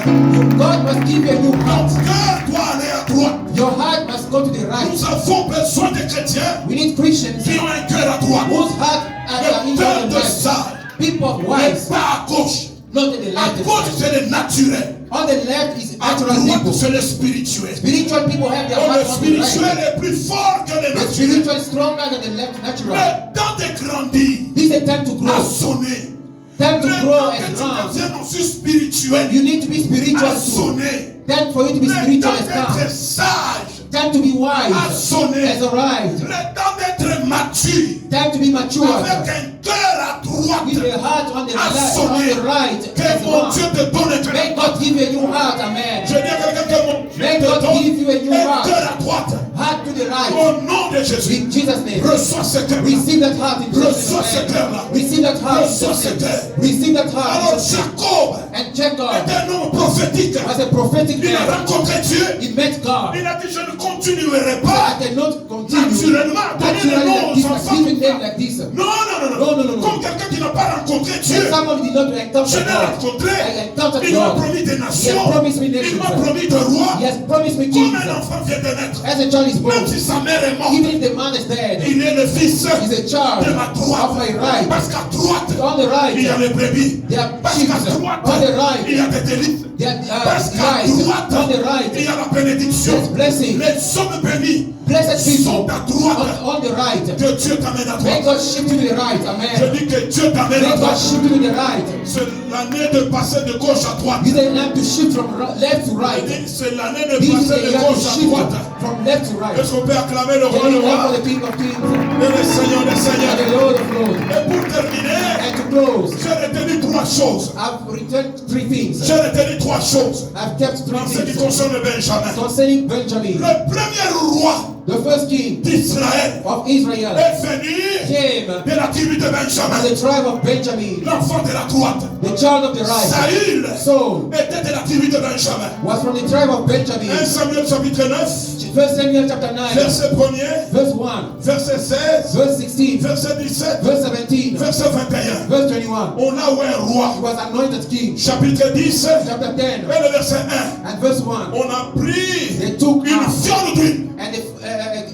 God must give you a new Ton heart. cœur doit aller à droite. Your heart must go to the right. Nous avons besoin de chrétiens We need Christians qui ont un cœur à droite. whose heart are Le in cœur the de left. sage, People of mais wise, pas à gauche. not in the À left. gauche, c'est le naturel. On the left is À natural droite, people. c'est le spirituel. Spiritual people have their Oh, le heart on the spirituel right. est plus fort que le The naturel. spiritual is stronger than the left natural. Le temps de grandir This is a time to a grow. sonné. Time to Le grow temps and que tu run. deviens aussi spirituel You need to be spiritual a too. sonné. Time for you to be Le spiritual temps as calm. d'être sage Time to be a wise sonné. as a right. Le temps d'être mature Time to be mature. avec un cœur à droite. With a heart on the A left, on sonné. the right. Que as mon one. Dieu te donne un cœur. May God give you a new heart, amen. Je dis à quelqu'un que mon Dieu May te God donne give you a new un heart. cœur à droite. Heart to the right. Au nom de Jésus. In Jesus' name. Reçois ce cœur. Receive that heart in Jesus' Reçois ce name. cœur-là. Receive that heart in Reçois Jesus' ce name. cœur. Receive that heart in Alors Jesus' name. Jacob And check God. est un homme prophétique. As a prophetic Il a man, rencontré Dieu. he met God. Il a dit, je ne continuerai I pas cannot continue naturellement à donner le naturally nom like aux this, enfants. giving them like this. Non, non, non, No, no, no, no. Comme quelqu'un qui n'a pas rencontré Dieu. If someone did not encounter Je l'ai God, rencontré. I encountered Il m'a God. promis des He nations. has promised me Il nations. m'a promis de rois. He has promised me Comme kings. un enfant vient de naître. As a child is born, Même si sa mère est morte, even if the man is dead, il est le fils he's a child de ma droite. of my right. Parce qu'à droite, On the right, il y a les brebis. there are Parce sheep. qu'à droite, On the right, il y a des délices. there are Parce qu'à right. droite, On the il right, y a la bénédiction. there's blessing. Les hommes bénis Blessed sont people à droite. on the right. Que Dieu t'amène à May droite. God shift you to the right. Je Amen. dis que Dieu t'amène May à God droite. shift you to the right. C'est l'année de passer de gauche à droite. This is a time to shift from left to Je right. dis, c'est l'année de This is passer a de time to gauche à shift droite. from left to right. Est-ce qu'on peut acclamer le roi Can le you clap roi for the King of Kings et le Seigneur des and Seigneurs? the Lord of Lords? Et pour terminer, And to close, j'ai retenu trois choses. I've returned three things. J'ai retenu trois choses I've kept en ce three qui things concerne Benjamin. concerning Benjamin. Le premier roi The first king d'Israël of Israel est venu came de la tribu de as Benjamin, the tribe of Benjamin, l'enfant de la droite. the child of the right. Saül Saul était de la tribu de Benjamin. was from the tribe of Benjamin. 1 Samuel chapitre 9, 1 Samuel chapter 9, verset 1er, verse 1, verset 16, verse 16, verset 17, verse 17, verset 21. verse 21. On a où un roi. He was anointed king. Chapitre 10, Chapter 10 et le verset 1. and verse 1. On a pris They took une out fiole d'huile. and the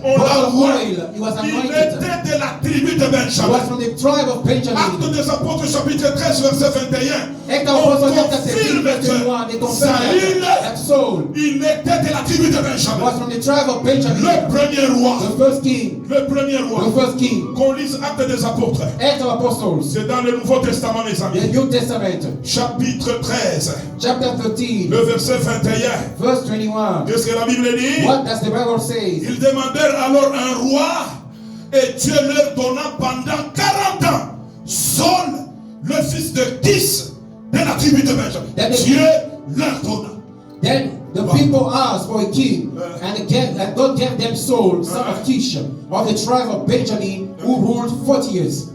On bottle l'a of vu. oil. He was Il anointed. était de la tribu de He was Benjamin. from the tribe of Benjamin. Actes des apôtres chapitre 13 verset 21. Acts On of Apostles chapter 13 confirme verse 21. They que confirm Saül, that Saul il était de la tribu de was Benjamin. from the tribe of Benjamin. Le premier roi. The first king. Le premier The roi. first king. Qu'on lise Actes des apôtres. Acts of Apostles. C'est dans le Nouveau Testament mes The amis. New Testament. Chapitre 13. Chapter 13. Le verset 21. Verse 21. Qu'est-ce que la Bible dit? What does the Bible say? Ils demandèrent alors un roi et Dieu leur donna pendant 40 ans Saul, le fils de Kis, de la tribu de Benjamin. That the- Dieu leur donna. Then the Wow. people asked for a king, and God gave them Saul, son of Kish, of the tribe of Benjamin, who ruled 40 years.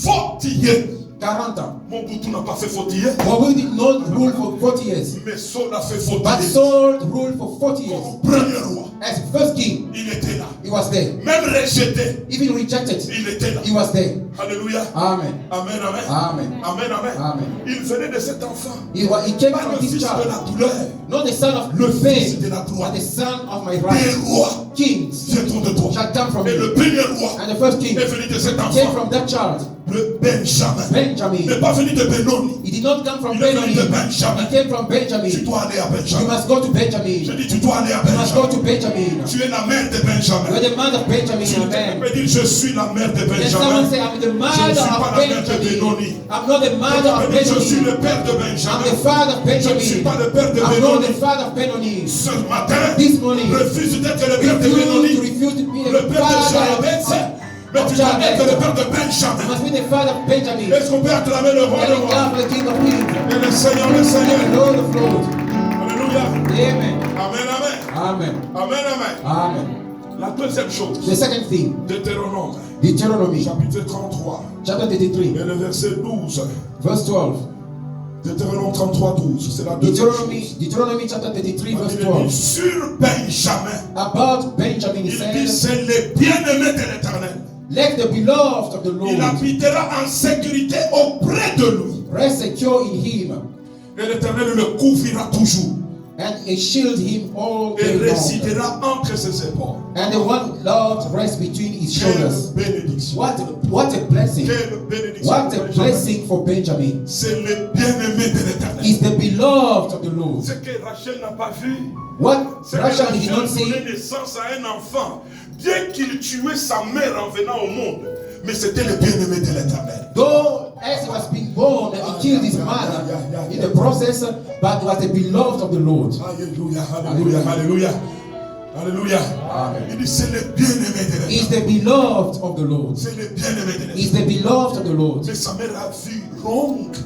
40 years. 40 ans. Mon bouton n'a pas fait 40 years. But we did not rule for 40 years. Mais Saul a fait 40 But years. Saul ruled for 40 years. Comme premier roi, As first king, il était là. he was there. Même rejeté, Even rejected, il était là. he was there. Alléluia. Amen. Amen, amen. Amen. Amen, amen. Amen. Il venait de cet enfant. He came Pas from le this fils de child. la douleur. Not the son of Le pain, fils de la gloire. but the son of my Des right. rois Kings viendront de toi. shall come from Et le you. premier roi And the first king est venu de cet came enfant. from that child, Le Benjamin. Il Benjamin. n'est pas venu de Benoni. He did not come from Il est venu de Benjamin. Benjamin. He came from Tu Benjamin. dois aller à You Benjamin. must go to Je Benjamin. dis, tu dois aller à You must go Benjamin. to Benjamin. Tu es la mère de You Benjamin. are the man of Benjamin. Tu Amen. peux dire, je suis la mère de Then someone Benjamin. say, I'm the Je ne mother suis pas of la mère de Benjamin. Benoni. I'm not the Tu mother of peux dire, je suis Benjamin. le père de I'm Benjamin. the father of Je ne suis Benjamin. pas le père de I'm not the Benoni. father of Benoni. Ce matin, This morning, refuse d'être le père de refuse to Benoni, refuse to be le the père de father Jarabès, mais of tu dois être le Jabez. père de You Benjamin. must be the father of Benjamin. Est-ce qu'on peut acclamer le roi Let de it roi come for the King of Kings et le Seigneur, le and Seigneur? the Lord of Lords. Alléluia. Amen. Amen, amen. Amen. Amen, amen. Amen. La deuxième chose, The second thing, Deutéronome, Deuteronomy chapitre 33, chapter 33, et le verset 12. verse 12. Deutéronome 33, 12. C'est la deuxième chose. Deuteronomy chapter 33, verse Il dit, 12. sur Benjamin, About Benjamin, he il dit, said, c'est le bien-aimé de l'Éternel. let the beloved of the Il Lord habitera en sécurité auprès de lui. rest secure in him, Et l'Éternel le couvrira toujours. and he shield him all Et day long. résidera entre ses épaules. And the one Lord rests between his Quelle shoulders. bénédiction. What a blessing. Quelle bénédiction. What a blessing for Benjamin. C'est le bien-aimé de l'Éternel. He's the beloved of the Lord. Ce que Rachel n'a pas vu, What c'est que Rachel did not Rachel see, donnait naissance à un enfant, bien qu'il tuait sa mère en venant au monde. Mais c'était le bien-aimé de l'Éternel. though as he was being born, he killed his mother in the process, but was the beloved of the Lord. Alléluia, alléluia, alléluia. Alléluia. Amen. Il dit c'est le bien-aimé de He's l'Éternel. the beloved of the Lord. C'est le bien-aimé de l'Éternel. He's the beloved of the Lord. Mais sa mère a vu ronque.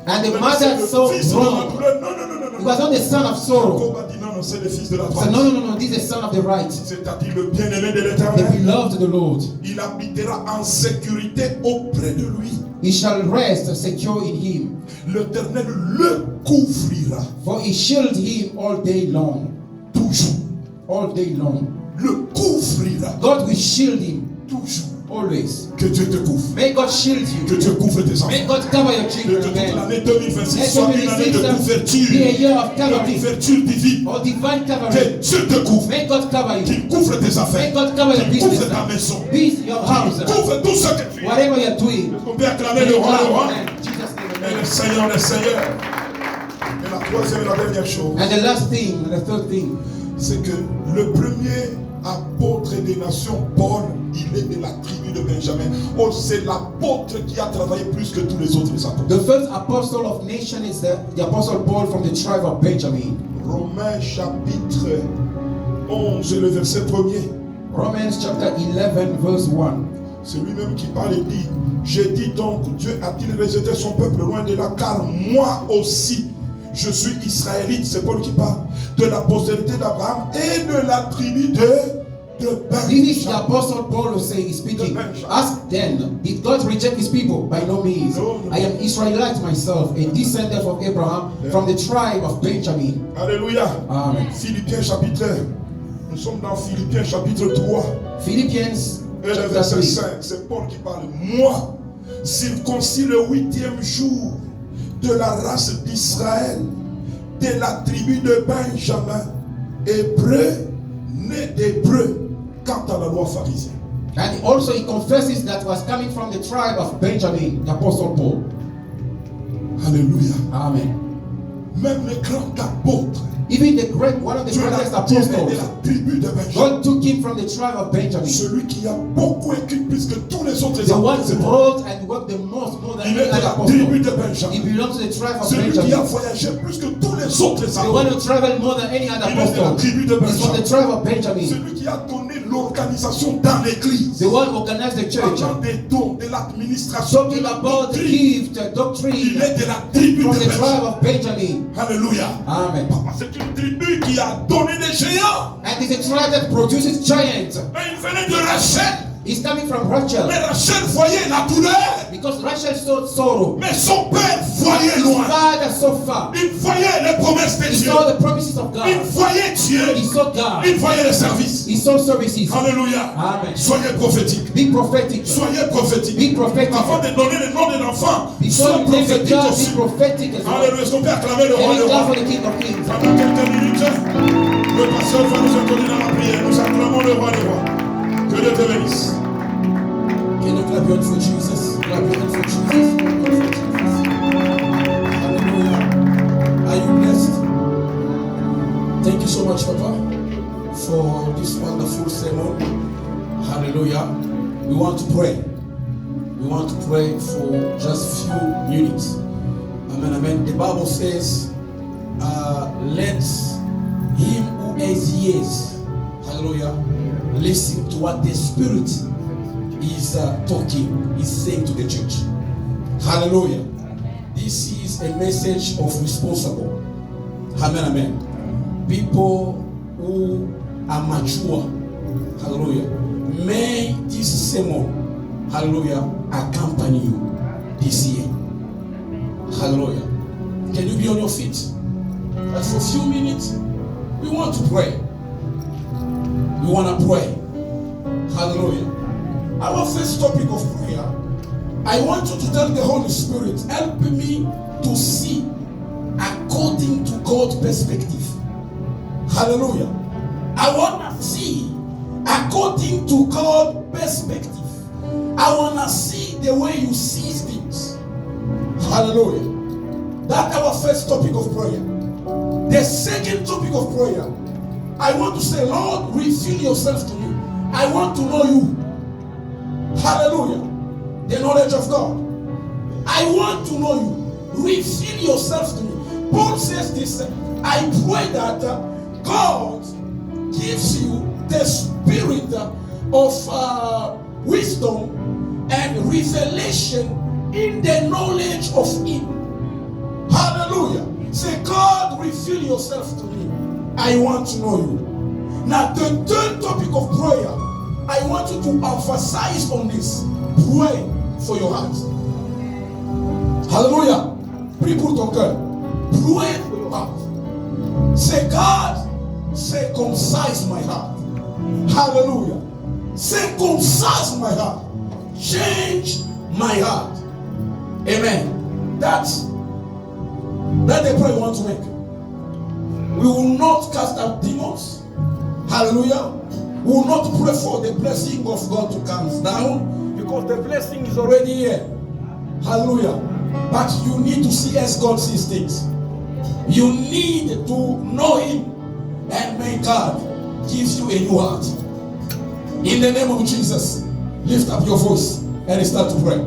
And the C'est mother le saw fils de la wrong. douleur. Non, non, non, non, He non. was not the son of sorrow. Jacob a dit non, non, c'est le fils de la He droite. said, no, this is the son of the right. C'est-à-dire le bien-aimé de The l'Éternel. beloved of the Lord. Il habitera en sécurité auprès de lui. He shall rest secure in him, L'Éternel le couvrira for he shield him all day long. toujours. All day long. Le couvrira God will shield him toujours. always. Que Dieu te couvre. May God shield Que you. Dieu couvre tes enfants. May God cover your Que children. toute Amen. l'année 2026 Let soit une année de 2026 be a couverture. year of De covering couverture divine. or divine covering. Que Dieu te couvre. May God cover you. Qu'il couvre tes May affaires. God cover your Qu'il couvre business. ta maison. Peace your house. Qu'il couvre tout ce que tu es. Whatever you're doing. Est-ce qu'on peut acclamer May le roi, le God, roi? amen. Jesus' name, Et le amen. Seigneur, le Seigneur. Et la troisième et la dernière chose, And the last thing, the third thing, c'est que le premier apôtre des nations, Paul, il est de la tribu de Benjamin. Oh, c'est l'apôtre qui a travaillé plus que tous les autres apôtres. the first apostle of nation is the apostle Paul from the tribe of Benjamin. Romains chapitre 11, le verset 1er. Romans chapter 11 verse 1. C'est lui-même qui parle et dit, j'ai dit donc, Dieu a-t-il rejeté son peuple loin de là, car moi aussi, je suis israélite, c'est Paul qui parle, de la postérité d'Abraham et de la tribu de This is the Benjamin. apostle Paul who say, he's speaking. Ask then, did God reject his people? By no means. No. I am Israelite myself, a descendant of Abraham from the tribe of Benjamin. Alléluia. Amen. Philippiens chapitre, nous sommes dans Philippiens chapitre 3, Philippians et le chapter verset 3. 5, c'est Paul qui parle. Moi, circoncis le 8e jour de la race d'Israël, de la tribu de Benjamin, hébreu, né d'hébreu, quant à la loi pharisienne. And also he confesses that was coming from the tribe of Benjamin, the apostle Paul. Alléluia. Amen. Même le grand apôtre Even one of the Dieu l'a greatest tiré de apostles, la tribu de Benjamin. God took him from the tribe of Benjamin. Celui qui a beaucoup écrit plus que tous les autres The one apôtres. who wrote and worked the most, more than Il any est de other la tribu apostle. de Benjamin. He belongs to the tribe of Celui qui a Benjamin. voyagé plus que tous les autres The one apôtres. who traveled more than any other Il est de la apostle. tribu de He's from the Benjamin. tribe of Benjamin. Celui qui a donné l'organisation dans l'église. The one who organized the church. Parlant des dons, de l'administration, de Talking la about the doctrine. gift, the doctrine, Il est de la tribu from de the tribe Benjamin. of Benjamin. Alléluia. Amen. C'est une tribu qui a donné des géants. And it's a tribe that produces giants. Mais il venait de Rachel. He's coming from Rachel. Mais Rachel voyait la douleur. Because Rachel saw sorrow. Mais son père voyait His loin. father saw far. Il voyait les promesses de He Dieu. saw the promises of Il God. voyait Dieu. He saw God. Il voyait les services. He saw services. Alléluia. Amen. Soyez prophétique. Be prophetic. Soyez prophétique. Be prophetic. Avant de donner le nom de l'enfant, Before sois you name the prophétique God, aussi. be prophetic as well. Alléluia. Est-ce qu'on peut acclamer le roi Can des you clap rois? for the King of Kings? Pendant quelques minutes, le pasteur va nous introduire dans la prière. Nous acclamons le roi des rois. Que Dieu te bénisse. Can you clap your hands for Jesus? Clap your hands for Jesus. Clap your hands for Jesus. Hallelujah. Are you blessed? Thank you so much, Papa, for this wonderful sermon. Hallelujah. We want to pray. We want to pray for just few minutes. Amen, amen. The Bible says, let him who has ears, hallelujah, listen to what the Spirit is talking, is saying to the church. Hallelujah. This is a message of responsible. Amen, amen. People who are mature, hallelujah, may this sermon, hallelujah, accompany you this year. Hallelujah. Can you be on your feet? But for a few minutes, we want to pray. We want to pray. Hallelujah. Our first topic of prayer, I want you to tell the Holy Spirit, help me to see according to God's perspective. Hallelujah. I want to see according to God's perspective. I want to see the way you see things. Hallelujah. That's our first topic of prayer. The second topic of prayer, I want to say, Lord, reveal yourself to me. I want to know you. Hallelujah. The knowledge of God. I want to know you. Reveal yourself to me. Paul says this, I pray that God gives you the spirit of wisdom and revelation in the knowledge of Him. Hallelujah. Say, God, reveal yourself to me. I want to know you. Now, the third topic of prayer, I want you to emphasize on this. Pray for your heart. Hallelujah. Prie pour ton cœur. Pray for your heart. Say, God, circumcise my heart. Hallelujah. Circumcise my heart. Change my heart. Amen. That's the prayer we want to make. We will not cast out demons. Hallelujah. We will not pray for the blessing of God to come down, because the blessing is already here. Hallelujah. But you need to see as God sees things. You need to know Him, and may God give you a new heart. In the name of Jesus, lift up your voice and start to pray.